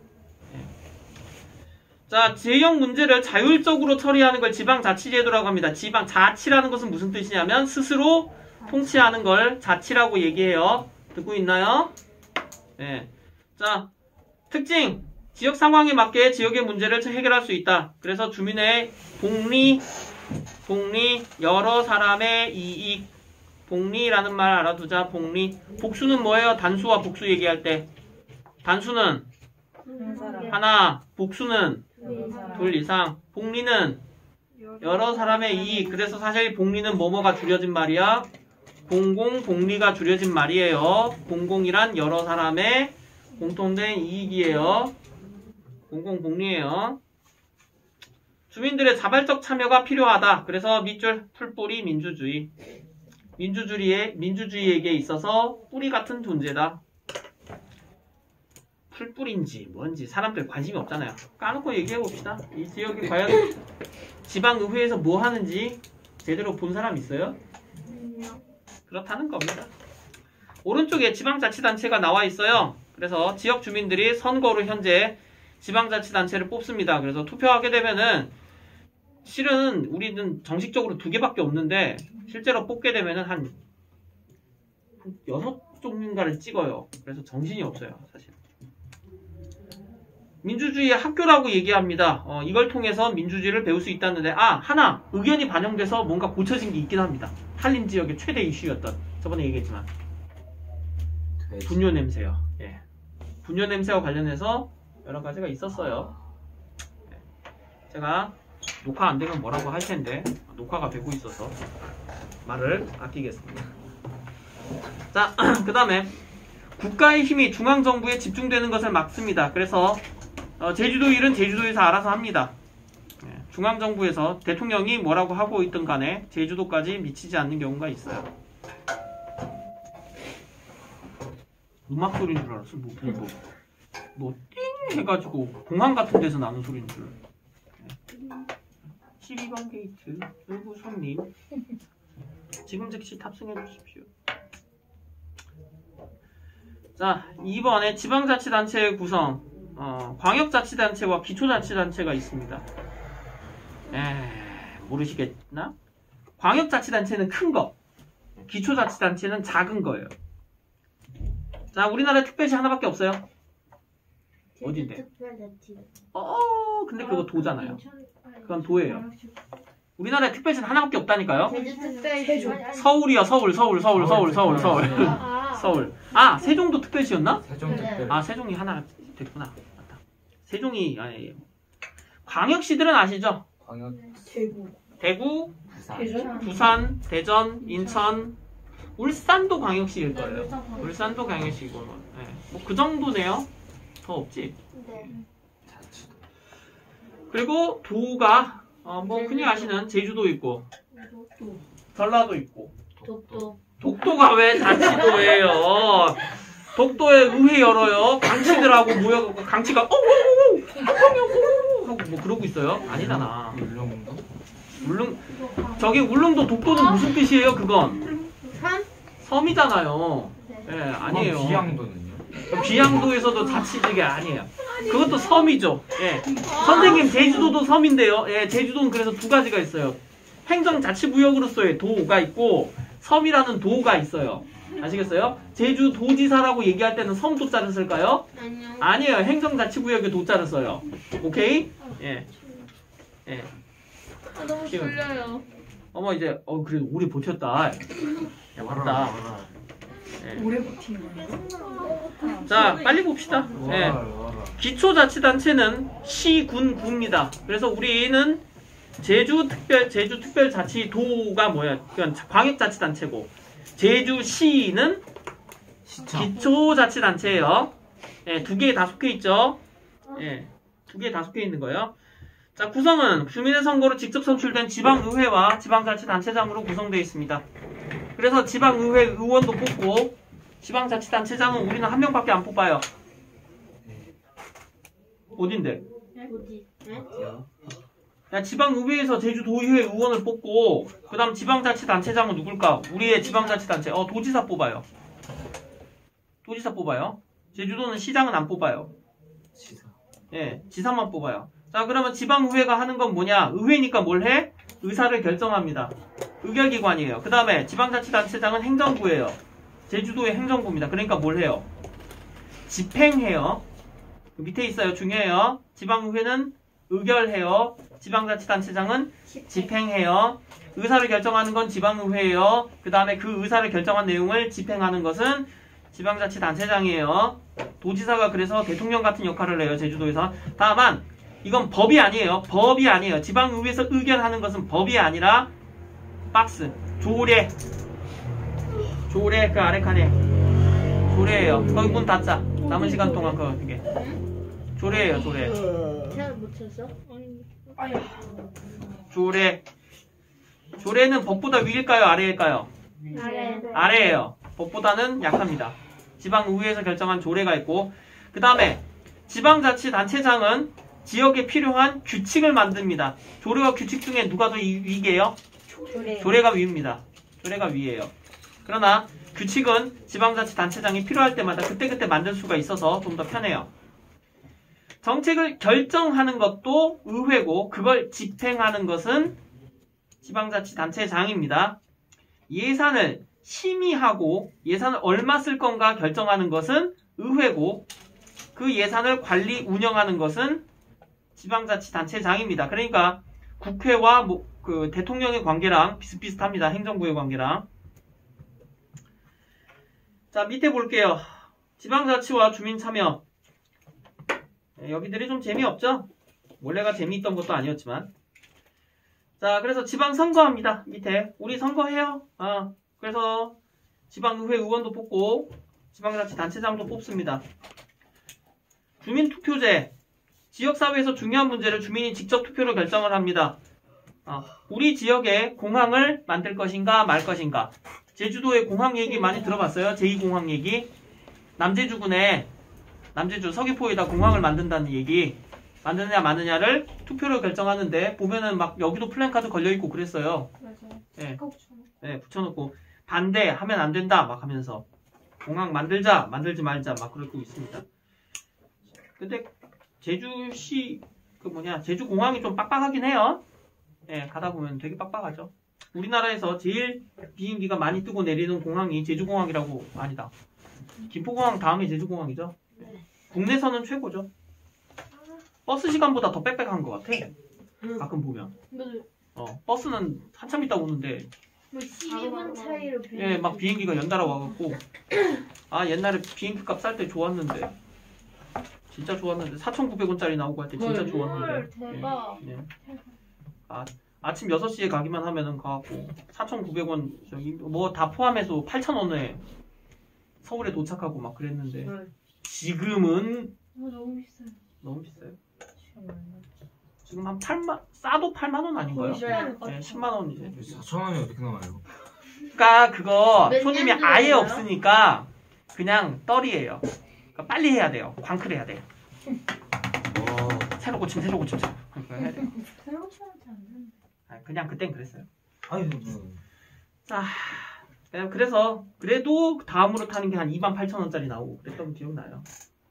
A: 자, 지역 문제를 자율적으로 처리하는 걸 지방자치제도라고 합니다. 지방자치라는 것은 무슨 뜻이냐면 스스로 통치하는 걸 자치라고 얘기해요. 듣고 있나요? 네. 자, 특징. 지역 상황에 맞게 지역의 문제를 해결할 수 있다. 그래서 주민의 복리, 여러 사람의 이익. 복리라는 말 알아두자. 복리. 복수는 뭐예요? 단수와 복수 얘기할 때. 단수는 하나, 복수는 둘 이상. 복리는 여러 사람의 이익. 그래서 사실 복리는 뭐뭐가 줄여진 말이야? 공공복리가 줄여진 말이에요. 공공이란 여러 사람의 공통된 이익이에요. 공공복리예요. 주민들의 자발적 참여가 필요하다. 그래서 밑줄 풀뿌리 민주주의. 민주주의에게 있어서 뿌리 같은 존재다. 풀뿌리인지 뭔지 사람들 관심이 없잖아요. 까놓고 얘기해봅시다. 이 지역이 과연 지방의회에서 뭐 하는지 제대로 본 사람 있어요? 그렇다는 겁니다. 오른쪽에 지방자치단체가 나와 있어요. 그래서 지역 주민들이 선거로 현재 지방자치단체를 뽑습니다. 그래서 투표하게 되면은 실은 우리는 정식적으로 2개밖에 없는데 실제로 뽑게 되면은 한 6종인가를 찍어요. 그래서 정신이 없어요, 사실. 민주주의의 학교라고 얘기합니다. 이걸 통해서 민주주의를 배울 수 있다는데 하나 의견이 반영돼서 뭔가 고쳐진 게 있긴 합니다. 한림 지역의 최대 이슈였던 저번에 얘기했지만 분뇨 냄새요. 예. 분뇨 냄새와 관련해서 여러 가지가 있었어요. 제가 녹화 안 되면 뭐라고 할 텐데 녹화가 되고 있어서 말을 아끼겠습니다. 자, 그 다음에 국가의 힘이 중앙정부에 집중되는 것을 막습니다. 그래서 제주도 일은 제주도에서 알아서 합니다. 중앙정부에서 대통령이 뭐라고 하고 있든 간에 제주도까지 미치지 않는 경우가 있어요. 음악 소리인 줄 알았어. 띵 해가지고 공항 같은 데서 나는 소리인 줄. 12번 게이트 그리고 손님 지금 즉시 탑승해 주십시오. 자, 2번에 지방자치단체의 구성. 광역자치단체와 기초자치단체가 있습니다. 모르시겠나? 광역자치단체는 큰 거, 기초자치단체는 작은 거예요. 자, 우리나라에 특별시 하나밖에 없어요. 어딘데? 근데 그거 도잖아요. 그건 도예요. 우리나라에 특별시는 하나밖에 없다니까요. 서울이요. 서울. 서울. 세종도 특별시였나?
B: 세종 특별.
A: 세종이 하나 됐구나. 맞다. 세종이 광역시들은 아시죠?
B: 광역.
E: 대구,
A: 대구,
B: 부산.
A: 부산, 대전, 인천, 울산도 광역시일 거예요. 울산도 광역시고 뭐 그 정도네요. 더 없지.
D: 네.
B: 자치도.
A: 그리고 도가 뭐 흔히 아시는 제주도 있고 전라도 있고 독도가 왜 자치도예요? 독도에 의회 열어요. 강치들하고 모여갖고 강치가 하고 뭐 그러고 있어요. 아니잖아. 울릉도 독도는 무슨 뜻이에요? 그건 섬이잖아요. 예, 아니에요.
B: 비양도는요?
A: 비양도에서도 자치직이 아니에요. 그것도 섬이죠. 예. 선생님 제주도도 섬인데요. 예, 제주도는 그래서 2가지가 있어요. 행정자치구역으로서의 도가 있고 섬이라는 도가 있어요. 아시겠어요? 제주도지사라고 얘기할 때는 섬도자를 쓸까요? 아니에요. 행정자치구역에 도자를 써요. 오케이? 예.
D: 너무 졸려요.
A: 어머 이제 그래도 오래 버텼다. 야, 맞다.
E: 오래 버티는 거예요.
A: 자, 빨리 봅시다. 예. 기초자치단체는 시, 군, 구입니다. 그래서 우리는 제주특별자치도가 뭐야? 그건 광역자치단체고 제주시는 기초자치단체예요. 예, 2개에 다 속해 있죠. 예, 2개에 다 속해 있는 거예요. 자, 구성은 주민의 선거로 직접 선출된 지방의회와 지방자치단체장으로 구성되어 있습니다. 그래서 지방의회 의원도 뽑고 지방자치단체장은 우리는 1명밖에 안 뽑아요. 어딘데?
D: 어디?
A: 야, 지방의회에서 제주도의회 의원을 뽑고 그 다음 지방자치단체장은 누굴까? 우리의 지방자치단체 도지사 뽑아요. 도지사 뽑아요. 제주도는 시장은 안 뽑아요.
B: 지사.
A: 예, 지사만 뽑아요. 자, 그러면 지방의회가 하는 건 뭐냐? 의회니까 뭘 해? 의사를 결정합니다. 의결기관이에요. 그 다음에 지방자치단체장은 행정부예요. 제주도의 행정부입니다. 그러니까 뭘 해요? 집행해요. 밑에 있어요. 중요해요. 지방의회는 의결해요. 지방자치단체장은 집행해요. 의사를 결정하는 건 지방의회예요. 그 다음에 그 의사를 결정한 내용을 집행하는 것은 지방자치단체장이에요. 도지사가 그래서 대통령 같은 역할을 해요. 제주도에서. 다만 이건 법이 아니에요. 법이 아니에요. 지방의회에서 의결하는 것은 법이 아니라 박스, 조례. 조례 그 아래 칸에 조례예요. 거기 문 닫자. 남은 시간 동안 그거 되게 조례예요. 조례.
D: 잘 못 쳤어?
E: 아야.
A: 조례. 조례는 법보다 위일까요? 아래일까요?
D: 아래.
A: 아래예요. 법보다는 약합니다. 지방의회에서 결정한 조례가 있고 그 다음에 지방자치단체장은 지역에 필요한 규칙을 만듭니다. 조례와 규칙 중에 누가 더 위계예요? 조례가 위입니다. 조례가 위예요. 그러나 규칙은 지방자치단체장이 필요할 때마다 그때그때 만들 수가 있어서 좀 더 편해요. 정책을 결정하는 것도 의회고 그걸 집행하는 것은 지방자치단체장입니다. 예산을 심의하고 예산을 얼마 쓸 건가 결정하는 것은 의회고 그 예산을 관리 운영하는 것은 지방자치단체장입니다. 그러니까 국회와 그 대통령의 관계랑 비슷비슷합니다. 행정부의 관계랑. 자, 밑에 볼게요. 지방자치와 주민참여. 여기들이 좀 재미없죠? 원래가 재미있던 것도 아니었지만. 자, 그래서 지방선거합니다. 밑에. 우리 선거해요. 그래서 지방의회 의원도 뽑고 지방자치단체장도 뽑습니다. 주민투표제. 지역사회에서 중요한 문제를 주민이 직접 투표로 결정을 합니다. 우리 지역에 공항을 만들 것인가 말 것인가. 제주도의 공항 얘기 많이 들어봤어요? 제2공항 얘기. 남제주군에 남제주 서귀포에다 공항을 만든다는 얘기. 만드느냐 마느냐를 투표로 결정하는데 보면은 막 여기도 플랜카드 걸려있고 그랬어요.
D: 맞아요.
A: 네. 네, 붙여놓고 반대하면 안 된다 막 하면서 공항 만들자 만들지 말자 막 그러고 있습니다. 근데 제주시 제주공항이 좀 빡빡하긴 해요. 예, 가다 보면 되게 빡빡하죠. 우리나라에서 제일 비행기가 많이 뜨고 내리는 공항이 제주공항이라고. 아니다. 김포공항 다음에 제주공항이죠. 국내선은 최고죠. 버스 시간보다 더 빽빽한 것 같아. 가끔 보면. 버스는 한참 있다 오는데.
D: 12분 차이로
A: 예, 막 비행기가 연달아 와갖고. 옛날에 비행기 값 쌀 때 좋았는데. 진짜 좋았는데 4,900원짜리 나오고 할 때 진짜 좋았는데.
D: 대박.
A: 예. 아침 6시에 가기만 하면은 가갖고 4,900원 뭐 다 포함해서 8,000원에 서울에 도착하고 막 그랬는데 지금은
D: 너무 비싸요.
A: 너무 비싸요. 지금 한 8만 싸도 8만 원 아닌가요? 네, 10만 원 이제.
B: 4,000원이 어떻게 나와요?
A: 그러니까 그거
D: 몇
A: 손님이
D: 년
A: 아예
D: 전이에요?
A: 없으니까 그냥 떨이에요. 그러니까 빨리 해야 돼요. 광클 해야 돼요.
B: 와.
A: 새로 고침 그러니까 해야 돼요.
D: 새로 치면 안 되는데.
A: 그냥 그땐 그랬어요.
B: 아니,
A: 자, 그래서 그래도 다음으로 타는 게 한 28,000원짜리 나오고 그랬던 기억 나요.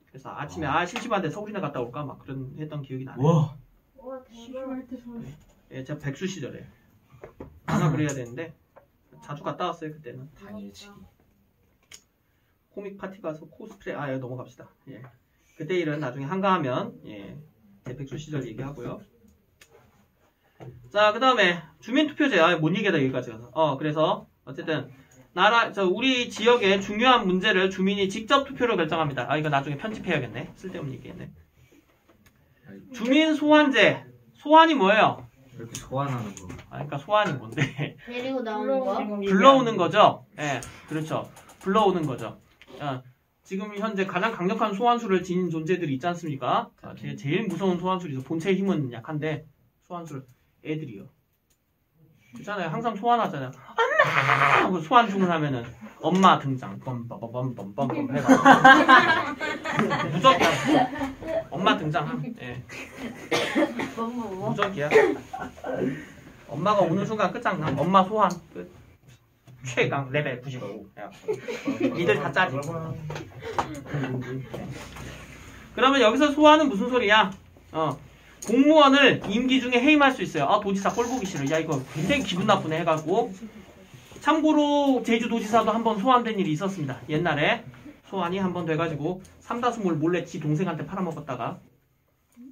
A: 그래서 아침에 심심한데 서울이나 갔다 올까 막 그런 했던 기억이 나요.
B: 와.
D: 와 대박.
A: 예, 제가 백수 시절에 하나 그래야 되는데 자주 갔다 왔어요 그때는.
B: 당일치.
A: 코믹 파티 가서 코스프레 넘어갑시다. 예. 그때 일은 나중에 한가하면 제 백수 시절 얘기하고요. 자, 그 다음에 주민투표제. 못 얘기하다 여기까지 가서. 그래서 어쨌든 우리 지역의 중요한 문제를 주민이 직접 투표로 결정합니다. 이거 나중에 편집해야겠네. 쓸데없는 얘기했네. 주민 소환제. 소환이 뭐예요?
B: 이렇게 소환하는 거.
A: 그러니까 소환이 뭔데?
D: 데리고 나오는 거?
A: 불러오는 거죠. 예, 그렇죠. 불러오는 거죠. 지금 현재 가장 강력한 소환수를 지닌 존재들이 있지 않습니까? 제일 무서운 소환술이죠. 본체의 힘은 약한데 소환술 애들이요. 그렇잖아요. 항상 소환하잖아요. 엄마! 하고 소환 주문하면은 엄마 등장. 뻔뻔뻔뻔뻔뻔 해봐. 무적이야. 엄마 등장. 예. 무적이야. 엄마가 오는 순간 끝장나. 엄마 소환 끝. 최강 레벨 95. 니들 다 짜지. 그러면 여기서 소환은 무슨 소리야? 공무원을 임기 중에 해임할 수 있어요. 도지사 꼴 보기 싫어. 야 이거 굉장히 기분 나쁘네 해가지고. 참고로 제주도지사도 한번 소환된 일이 있었습니다. 옛날에 소환이 한번 돼가지고 삼다수몰 몰래 지 동생한테 팔아먹었다가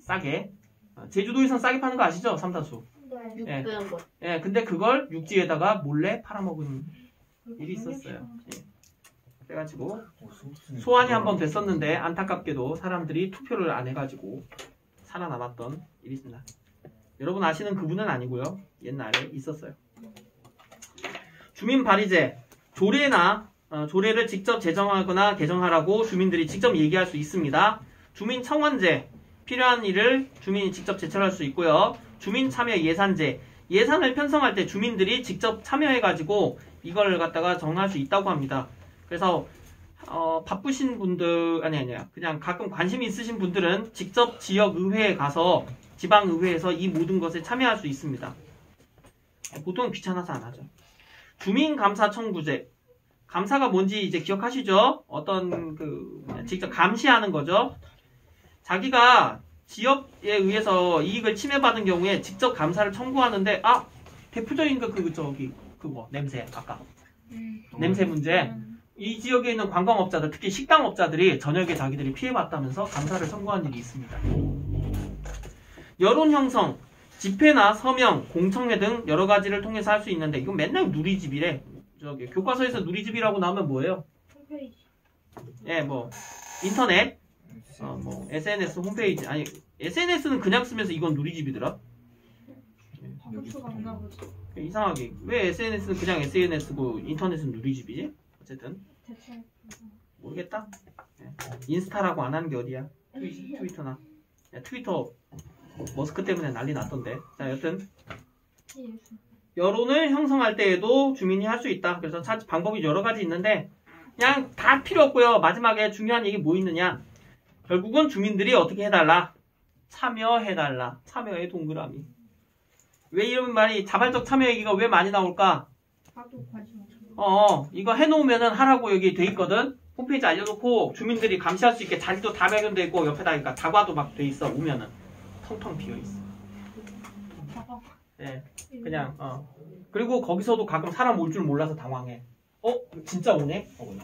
A: 싸게. 제주도에선 싸게 파는 거 아시죠? 삼다수.
D: 네.
A: 예, 근데 그걸 육지에다가 몰래 팔아먹은 일이 있었어요. 예. 그래가지고 소환이 한번 됐었는데 안타깝게도 사람들이 투표를 안 해가지고 살아남았던 일이 있습니다. 여러분 아시는 그분은 아니고요. 옛날에 있었어요. 주민발의제. 조례나 조례를 직접 제정하거나 개정하라고 주민들이 직접 얘기할 수 있습니다. 주민청원제, 필요한 일을 주민이 직접 제출할 수 있고요. 주민참여 예산제, 예산을 편성할 때 주민들이 직접 참여해가지고 이걸 갖다가 정할 수 있다고 합니다. 그래서 바쁘신 분들, 아니야. 그냥 가끔 관심 있으신 분들은 직접 지역의회에 가서 지방의회에서 이 모든 것에 참여할 수 있습니다. 보통 귀찮아서 안 하죠. 주민감사 청구제. 감사가 뭔지 이제 기억하시죠? 어떤 직접 감시하는 거죠. 자기가 지역에 의해서 이익을 침해받은 경우에 직접 감사를 청구하는데, 대표적인 거 그거 냄새 아까 냄새 문제. 이 지역에 있는 관광업자들, 특히 식당업자들이 저녁에 자기들이 피해봤다면서 감사를 청구한 일이 있습니다. 여론 형성, 집회나 서명, 공청회 등 여러 가지를 통해서 할 수 있는데 이건 맨날 누리집이래. 교과서에서 누리집이라고 나오면 뭐예요?
D: 홈페이지.
A: 예, 뭐 인터넷, 뭐 SNS 홈페이지. 아니, SNS는 그냥 쓰면서 이건 누리집이더라.
D: 그것도 맞나 보지.
A: 이상하게 왜 SNS는 그냥 SNS고 인터넷은 누리집이지? 어쨌든
D: 대충.
A: 모르겠다. 인스타라고 안 하는 게 어디야? 트위터나. 야, 트위터 머스크 때문에 난리 났던데. 자, 여튼 여론을 형성할 때에도 주민이 할 수 있다. 그래서 방법이 여러 가지 있는데 그냥 다 필요 없고요. 마지막에 중요한 얘기 뭐 있느냐? 결국은 주민들이 어떻게 해달라? 참여해달라. 참여의 동그라미. 왜 이런 말이 자발적 참여 얘기가 왜 많이 나올까?
D: 나도 관심 없어.
A: 이거 해놓으면은 하라고 여기 돼 있거든. 홈페이지 알려놓고 주민들이 감시할 수 있게 자리도 다 마련돼 있고 옆에다 그러니까 다과도 막 돼 있어. 오면은 텅텅 비어 있어. 네, 그냥 그리고 거기서도 가끔 사람 올 줄 몰라서 당황해. 진짜 오네? 오네.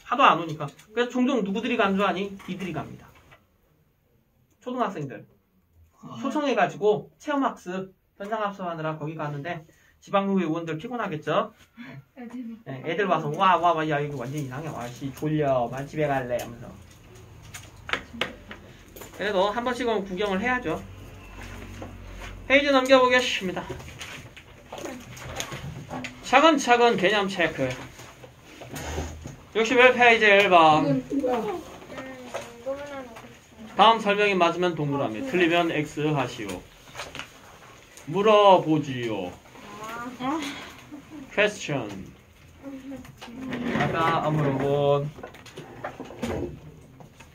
A: 하도 안 오니까. 그래서 종종 누구들이 간 줄 아니? 이들이 갑니다. 초등학생들 초청해가지고 체험학습 현장학습하느라 거기 가는데 지방의회 의원들 피곤하겠죠? 네, 애들 와서 와 야 이거 완전 이상해. 와씨 졸려. 나 집에 갈래 하면서. 그래도 한 번씩은 구경을 해야죠. 페이지 넘겨보겠습니다. 차근차근 개념 체크. 61페이지 1번. 다음 설명이 맞으면 동그라미, 틀리면 X 하시오. 물어보지요. question. 아까 안 물어본.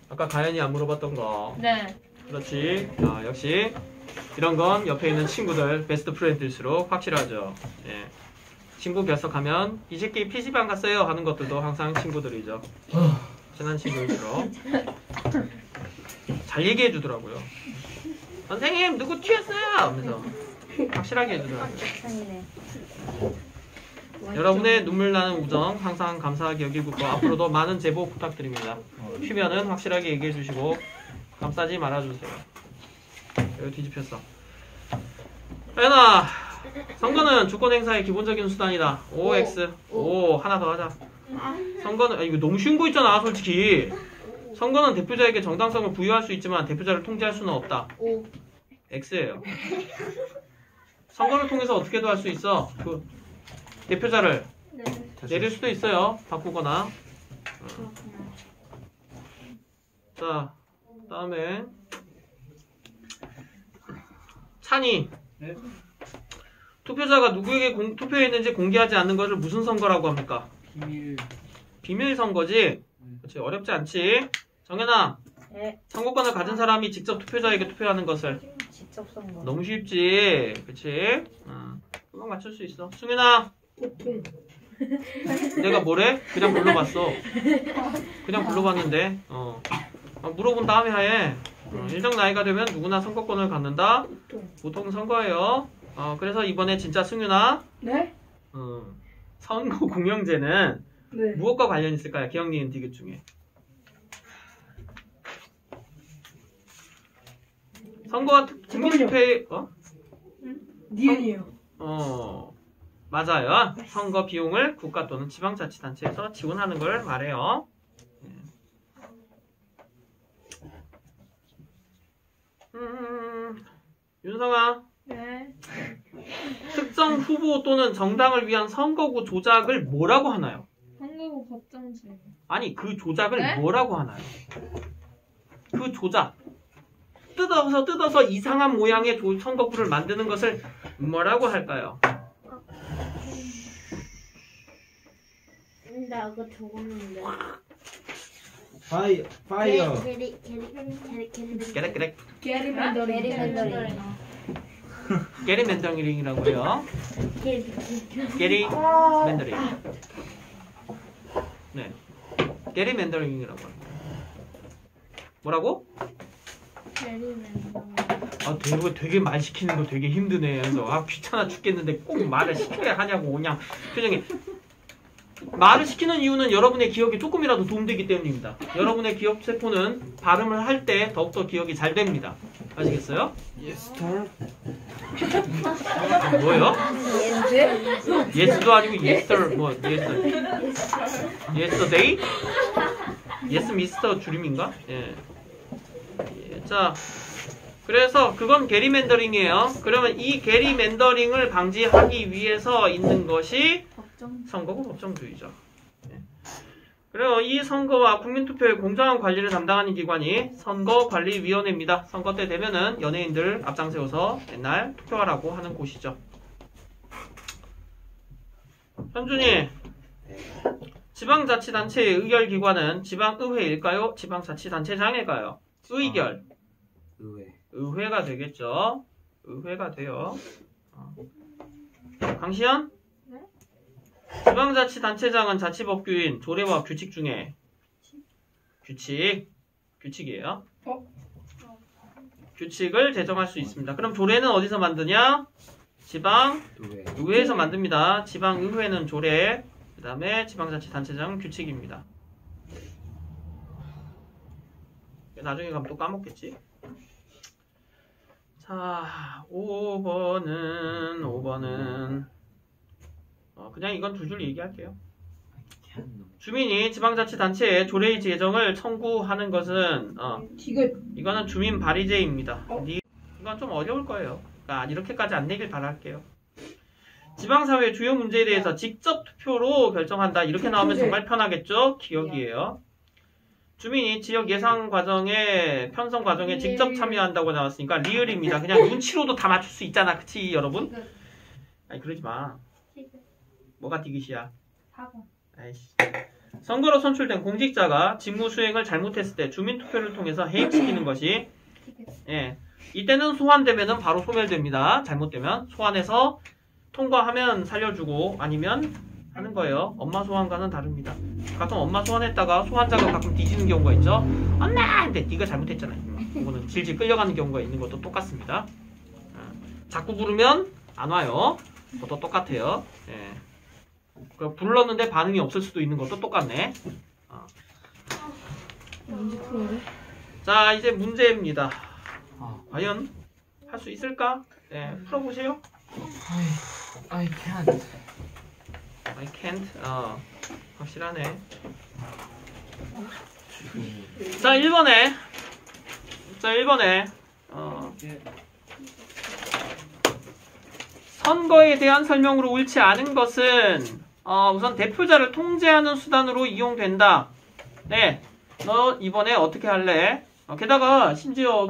A: 아까 가연이 안 물어봤던 거.
D: 네.
A: 그렇지. 역시 이런 건 옆에 있는 친구들, 베스트 프렌드일수록 확실하죠. 예. 친구 결석하면 이 새끼 PC방 갔어요 하는 것들도 항상 친구들이죠. 친한 친구일수록 잘 얘기해 주더라고요. 선생님 누구 튀었어요 하면서 확실하게 해주더라고요. 여러분의 눈물 나는 우정 항상 감사하게 여기고 앞으로도 많은 제보 부탁드립니다. 튀면은 확실하게 얘기해 주시고 감싸지 말아주세요. 여기 뒤집혔어. 애나 선거는 주권 행사의 기본적인 수단이다. OX. 오 하나 더 하자. 선거는 이거 너무 쉬운 거 있잖아 솔직히. 선거는 대표자에게 정당성을 부여할 수 있지만 대표자를 통제할 수는 없다. X예요. 선거를 통해서 어떻게도 할 수 있어. 대표자를 내릴 수도 있어요. 바꾸거나. 자, 다음에 찬이.
B: 네?
A: 투표자가 누구에게 투표했는지 공개하지 않는 것을 무슨 선거라고 합니까? 비밀 선거지? 그렇지, 어렵지 않지? 정연아.
E: 네.
A: 선거권을 가진 사람이 직접 투표자에게 투표하는 것을.
E: 직접 선거.
A: 너무 쉽지. 그치? 금방 맞출 수 있어. 승윤아. 내가 뭐래? 그냥 불러봤어. 그냥 불러봤는데. 물어본 다음에 해. 일정 나이가 되면 누구나 선거권을 갖는다. 보통 선거예요. 그래서 이번에 진짜 승윤아.
E: 네?
A: 선거 공영제는
E: 네.
A: 무엇과 관련 있을까요? 기억, 니은, 디귿 중에. 선거와 국민투표에
E: 니은이요.
A: 맞아요. 선거 비용을 국가 또는 지방자치단체에서 지원하는 걸 말해요. 윤성아.
D: 네.
A: 특정 후보 또는 정당을 위한 선거구 조작을 뭐라고 하나요? 아니 그 조작을
D: 네?
A: 뭐라고 하나요? 그 조작 뜯어서 이상한 모양의 선거구를 만드는 것을 뭐라고 할까요?
C: 나 그거 적었는데.
B: 파이어.
A: 게렉
D: 게리맨더링.
A: 게리 맨더링이라고요. 게리 맨더링. 네, 게리 맨더링이라고 합니다. 뭐라고? 아, 되게 말 시키는 거 되게 힘드네. 그래서 아 귀찮아 죽겠는데 꼭 말을 시켜야 하냐고 그냥 표정이. 말을 시키는 이유는 여러분의 기억에 조금이라도 도움되기 때문입니다. 여러분의 기억 세포는 발음을 할 때 더욱더 기억이 잘 됩니다. 아시겠어요?
B: 예스터.
A: 뭐요? 예스도 아니고 예스터 뭐 예스터데이? 예스 미스터 줄임인가? 예. 자, 그래서 그건 게리맨더링이에요. 그러면 이 게리맨더링을 방지하기 위해서 있는 것이 선거구 법정주의죠. 예. 그리고 이 선거와 국민투표의 공정한 관리를 담당하는 기관이 선거관리위원회입니다. 선거 때 되면은 연예인들 앞장세워서 맨날 투표하라고 하는 곳이죠. 현준이, 지방자치단체의 의결기관은 지방의회일까요? 지방자치단체장일까요? 의결. 의회가 되겠죠. 의회가 돼요. 강시현?
D: 네?
A: 지방자치단체장은 자치법규인 조례와 규칙 중에 규칙이에요. 규칙을 제정할 수 있습니다. 그럼 조례는 어디서 만드냐? 지방의회에서 만듭니다. 지방의회는 조례, 그 다음에 지방자치단체장은 규칙입니다. 나중에 가면 또 까먹겠지? 자, 5번은 그냥 이건 두 줄 얘기할게요. 주민이 지방자치단체에 조례의 제정을 청구하는 것은 이거는 주민 발의제입니다. 이건 좀 어려울 거예요. 그러니까 이렇게까지 안 내길 바랄게요. 지방사회 주요 문제에 대해서 직접 투표로 결정한다. 이렇게 나오면 정말 편하겠죠? 기억이에요. 주민이 지역 예산 과정에 편성 과정에 직접 참여한다고 나왔으니까 리을입니다. 그냥 눈치로도 다 맞출 수 있잖아. 그치 여러분? 아니 그러지 마. 뭐가 디귿이야?
D: 4번.
A: 아이씨. 선거로 선출된 공직자가 직무 수행을 잘못했을 때 주민투표를 통해서 해임시키는 것이 이때는 소환되면은 바로 소멸됩니다. 잘못되면 소환해서 통과하면 살려주고 아니면 하는 거예요. 엄마 소환과는 다릅니다. 가끔 엄마 소환했다가 소환자가 가끔 뒤지는 경우가 있죠. 엄마! 근데 네가 잘못했잖아. 이거는 질질 끌려가는 경우가 있는 것도 똑같습니다. 자꾸 부르면 안 와요. 그것도 똑같아요. 불렀는데 반응이 없을 수도 있는 것도 똑같네. 자, 이제 문제입니다. 과연 할 수 있을까? 풀어보세요.
B: I can't.
A: I can't. 확실하네. 자, 1번에. 선거에 대한 설명으로 옳지 않은 것은 우선 대표자를 통제하는 수단으로 이용된다. 네. 너 이번에 어떻게 할래? 게다가 심지어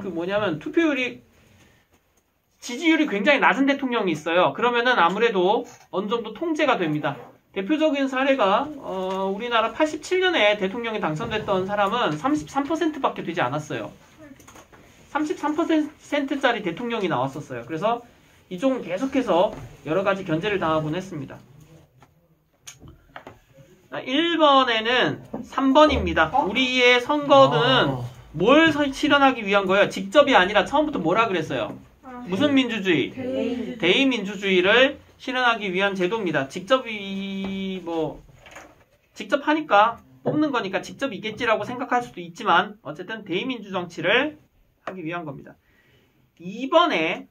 A: 지지율이 굉장히 낮은 대통령이 있어요. 그러면은 아무래도 어느 정도 통제가 됩니다. 대표적인 사례가 우리나라 87년에 대통령이 당선됐던 사람은 33%밖에 되지 않았어요. 33%짜리 대통령이 나왔었어요. 그래서 이쪽은 계속해서 여러 가지 견제를 당하곤 했습니다. 1번에는 3번입니다. 우리의 선거는 뭘 실현하기 위한 거예요? 직접이 아니라 처음부터 뭐라 그랬어요? 무슨 민주주의? 대의민주주의를 실현하기 위한 제도입니다. 직접 하니까 뽑는 거니까 직접이겠지라고 생각할 수도 있지만 어쨌든 대의민주 정치를 하기 위한 겁니다. 2번에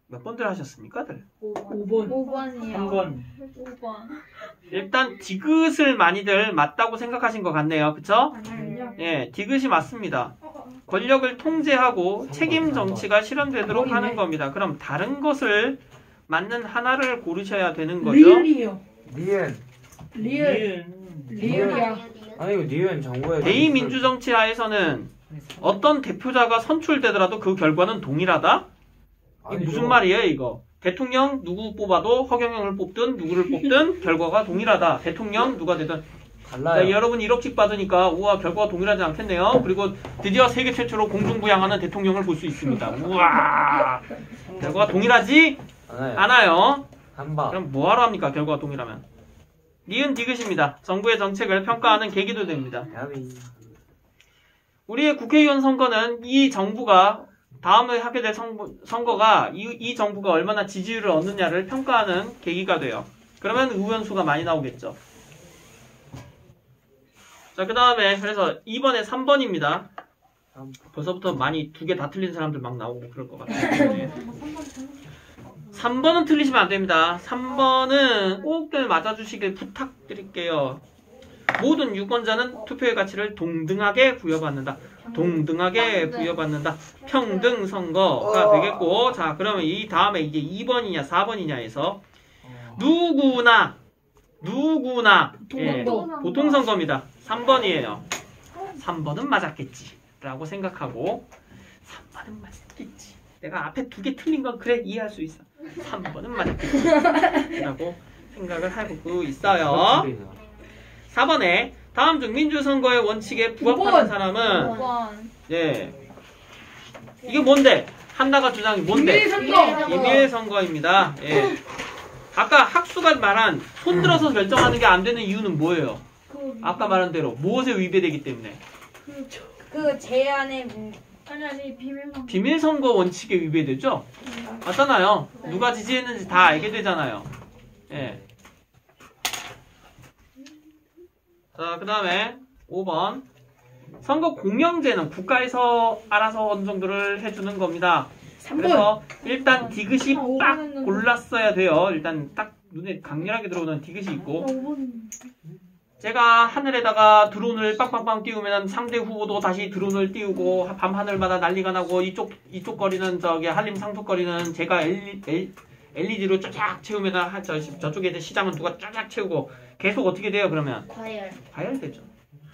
A: 몇 번들 하셨습니까?
D: 5번이요.
B: 3번.
D: 5번.
A: 일단 디귿을 많이들 맞다고 생각하신 것 같네요. 그쵸?
D: 아니요.
A: 예, 디귿이 맞습니다. 권력을 통제하고 책임 정치가 실현되도록 하는 겁니다. 그럼 다른 것을 맞는 하나를 고르셔야 되는 거죠.
E: 리을이요.
B: 리얼.
E: 리을이야.
B: 아니 이거 니은 정부에
A: 대의민주정치 하에서는 어떤 대표자가 선출되더라도 그 결과는 동일하다? 이게 무슨 말이에요 이거? 대통령 누구 뽑아도 허경영을 뽑든 누구를 뽑든 결과가 동일하다. 대통령 누가 되든.
B: 달라요.
A: 자, 여러분 1억씩 받으니까 우와 결과가 동일하지 않겠네요. 그리고 드디어 세계 최초로 공중부양하는 대통령을 볼 수 있습니다. 우와 결과가 동일하지 않아요.
B: 한방.
A: 그럼 뭐하러 합니까 결과가 동일하면. 니은 디귿입니다. 정부의 정책을 평가하는 계기도 됩니다.
B: 야비.
A: 우리의 국회의원 선거는 이 정부가 다음에 하게 될 선거가 이 정부가 얼마나 지지율을 얻느냐를 평가하는 계기가 돼요. 그러면 의원 수가 많이 나오겠죠. 자, 그 다음에 그래서 2번에 3번입니다. 벌써부터 많이 두 개 다 틀린 사람들 막 나오고 그럴 것 같아요. 3번은 틀리시면 안 됩니다. 3번은 꼭들 맞아주시길 부탁드릴게요. 모든 유권자는 투표의 가치를 동등하게 부여받는다. 동등하게 부여받는다. 평등 선거가 되겠고, 자, 그러면 이 다음에 이게 2번이냐 4번이냐에서 누구나 예, 보통 선거입니다. 3번이에요. 3번은 맞았겠지 라고 생각하고 3번은 맞았겠지. 내가 앞에 두 개 틀린 건 그래 이해할 수 있어. 3번은 맞았겠지 라고 생각을 하고 있어요. 4번에 다음 중 민주선거의 원칙에 부합하는 사람은 예 이게 뭔데? 한나가 주장이 뭔데? 비밀선거입니다. 예. 아까 학수가 말한 손들어서 결정하는 게 안 되는 이유는 뭐예요? 아까 말한 대로 무엇에 위배되기 때문에?
D: 그 제안의
E: 아니 비밀만.
A: 비밀선거 원칙에 위배되죠? 맞잖아요. 누가 지지했는지 다 알게 되잖아요. 예. 자, 그 다음에 5번. 선거 공영제는 국가에서 알아서 어느 정도를 해주는 겁니다.
E: 3번.
A: 그래서 일단 디귿이 딱 골랐어야 돼요. 일단 딱 눈에 강렬하게 들어오는 디귿이 있고, 제가 하늘에다가 드론을 빵빵빵 띄우면 상대 후보도 다시 드론을 띄우고 밤 하늘마다 난리가 나고 이쪽 거리는 저기 한림 상속 거리는 제가 LED로 쫙 채우면 저쪽에 있는 시장은 누가 쫙 채우고 계속 어떻게 돼요 그러면? 과열되죠.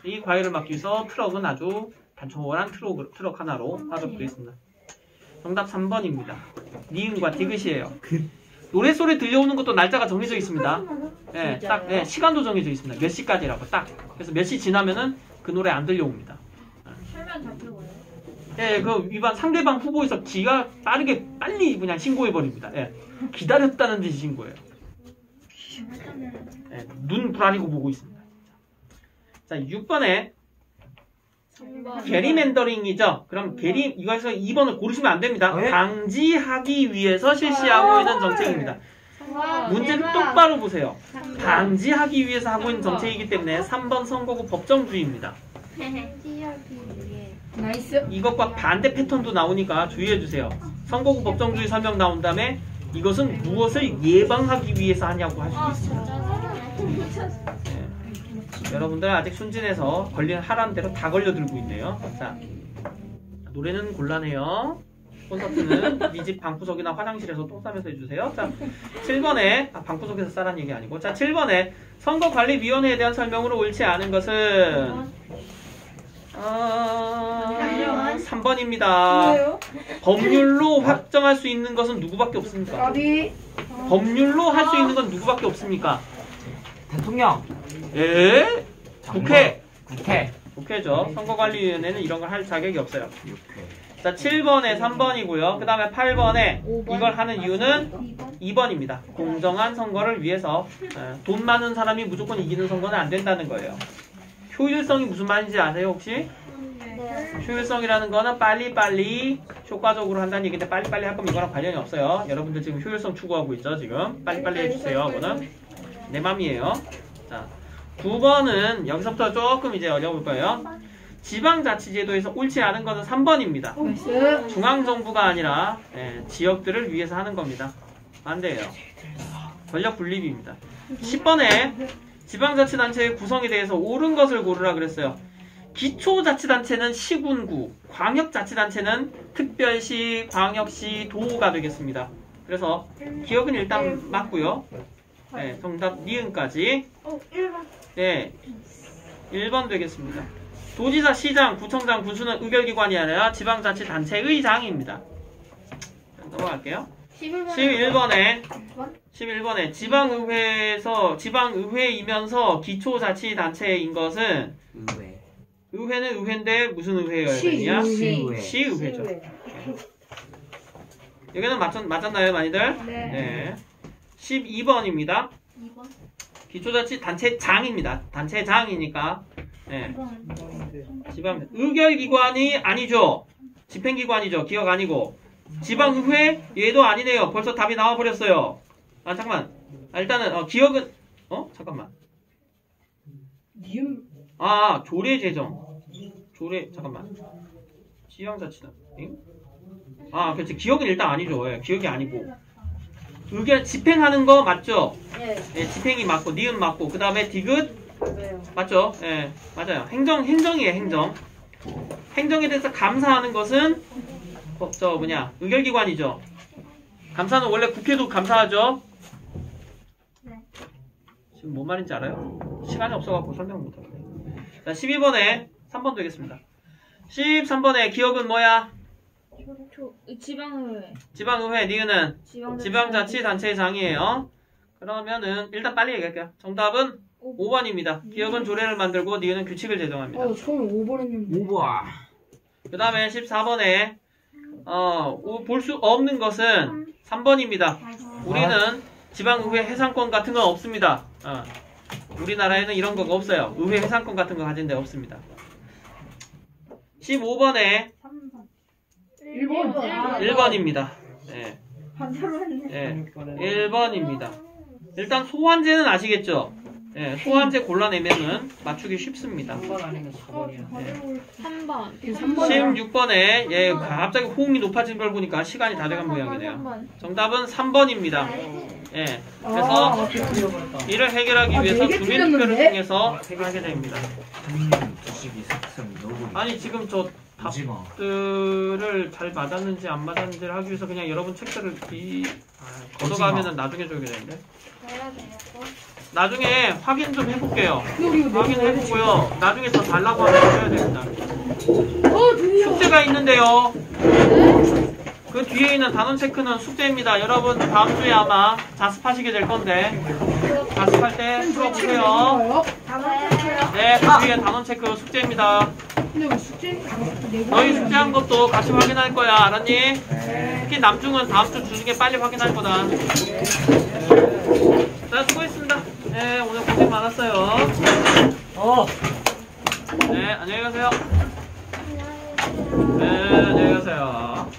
A: 이 과열을 막기 위해서 트럭은 아주 단촐한 트럭 하나로 하도록 되어 있습니다. 정답 3번입니다. 니은과 디귿이에요. 노래소리 들려오는 것도 날짜가 정해져 있습니다. 예, 딱 예, 시간도 정해져 있습니다. 몇 시까지라고 딱. 그래서 몇 시 지나면은 그 노래 안 들려옵니다. 예, 그 위반 상대방 후보에서 지가 빠르게 빨리 그냥 신고해 버립니다. 예, 기다렸다는 듯이 신고해요. 예, 눈 부라리고 보고 있습니다. 자, 6번에 게리맨더링이죠. 그럼 이거에서 2번을 고르시면 안 됩니다. 방지하기 위해서 실시하고 있는 정책입니다. 문제를 똑바로 보세요. 방지하기 위해서 하고 있는 정책이기 때문에 3번 선거구 법정주의입니다.
E: 나이스.
A: 이것과 반대 패턴도 나오니까 주의해주세요. 선거구 법정주의 설명 나온 다음에 이것은 무엇을 예방하기 위해서 하냐고 할 수도 있습니다. 여러분들 아직 순진해서 하라는 대로 다 걸려들고 있네요. 자, 노래는 곤란해요. 콘서트는 네 집 방구석이나 화장실에서 똥 싸면서 해주세요. 자, 7번에 방구석에서 싸란 얘기 아니고, 자, 7번에 선거관리위원회에 대한 설명으로 옳지 않은 것은 3번입니다. 법률로 확정할 수 있는 것은 누구밖에 없습니까? 법률로 할 수 있는 건 누구밖에 없습니까?
B: 대통령.
A: 예? 국회.
B: 국회죠.
A: 선거관리위원회는 이런 걸 할 자격이 없어요. 자, 7번에 3번이고요. 그 다음에 8번에 이걸 하는 이유는 2번입니다. 공정한 선거를 위해서 돈 많은 사람이 무조건 이기는 선거는 안 된다는 거예요. 효율성이 무슨 말인지 아세요 혹시? 효율성이라는 거는 빨리빨리 효과적으로 한다는 얘기인데 빨리빨리 할 거면 이거랑 관련이 없어요. 여러분들 지금 효율성 추구하고 있죠 지금. 빨리빨리 해주세요. 그거는 내 맘이에요. 자, 9번은 여기서부터 조금 이제 어려울 거예요. 지방자치제도에서 옳지 않은 것은 3번입니다. 중앙정부가 아니라 지역들을 위해서 하는 겁니다. 안 돼요. 권력 분립입니다. 10번에 지방자치단체의 구성에 대해서 옳은 것을 고르라 그랬어요. 기초자치단체는 시군구, 광역자치단체는 특별시, 광역시, 도가 되겠습니다. 그래서 기억은 일단 맞고요. 네, 정답 니은까지.
E: 1번.
A: 네, 1번 되겠습니다. 도지사, 시장, 구청장, 군수는 의결기관이 아니라 지방자치단체의 장입니다. 넘어갈게요. 11번에 지방의회이면서 기초자치단체인 것은 의회는 의회인데 무슨 의회여야 되냐? 시의회죠. 여기는 맞았나요, 많이들?
E: 네.
A: 12번입니다.
E: 2번.
A: 기초자치단체장입니다. 단체장이니까. 네. 지방 의결기관이 아니죠. 집행기관이죠. 기억 아니고. 지방의회 얘도 아니네요. 벌써 답이 나와버렸어요. 아 잠깐만. 일단은 기억은 잠깐만. 조례제정. 잠깐만. 지방자치단. 그렇지. 기억은 일단 아니죠. 예, 기억이 아니고. 의결 집행하는 거 맞죠?
D: 네.
A: 예, 집행이 맞고 니은 맞고 그 다음에 디귿
D: 맞아요.
A: 맞죠? 예, 맞아요. 행정이에요. 행정에 대해서 감사하는 것은 의결기관이죠. 감사는 원래 국회도 감사하죠.
E: 네.
A: 지금 뭔 말인지 알아요? 시간이 없어갖고 설명 못하겠네. 자, 12번에 3번 되겠습니다. 13번에 기억은 뭐야?
E: 지방의회.
A: 지방의회, 니은은 지방자치단체의 장이에요. 그러면은 일단 빨리 얘기할게요. 정답은 5번입니다. 기억은 조례를 만들고 니은은 규칙을 제정합니다.
D: 처음에 5번 했는데.
A: 그 다음에 14번에 볼 수 없는 것은 3번입니다. 우리는 지방의회 해상권 같은 건 없습니다. 우리나라에는 이런 거가 없어요. 의회 해상권 같은 거 가진 데 없습니다. 15번에 1번입니다. 네. 네. 1번입니다. 일단 소환제는 아시겠죠? 네, 소환제 골라내면은 맞추기 쉽습니다.
B: 3번 아니면 4번이야.
E: 3번.
A: 16번에 갑자기 호응이 높아진 걸 보니까 시간이 다 돼간 모양이네요. 정답은 3번입니다. 예, 그래서 이를 해결하기 위해서 주민투표를 통해서 하게 됩니다. 아니 지금 저 답들을 잘 맞았는지 안 맞았는지를 하기 위해서 그냥 여러분 책들을 걷어가면은 나중에 줘야 되는데. 나중에 확인 좀 해볼게요. 확인해보고요. 나중에 더 달라고 하면 줘야 됩니다. 숙제가 있는데요. 그 뒤에 있는 단원 체크는 숙제입니다. 여러분 다음 주에 아마 자습하시게 될 건데 자습할 때 풀어보세요. 네, 그 뒤에 단원 체크 숙제입니다. 너희 숙제한 것도 같이 확인할 거야. 알았니? 특히 남중은 다음 주 중에 빨리 확인할 거다. 자, 수고했습니다. 네, 오늘 고생 많았어요. 네, 안녕히 가세요. 네, 안녕히 가세요.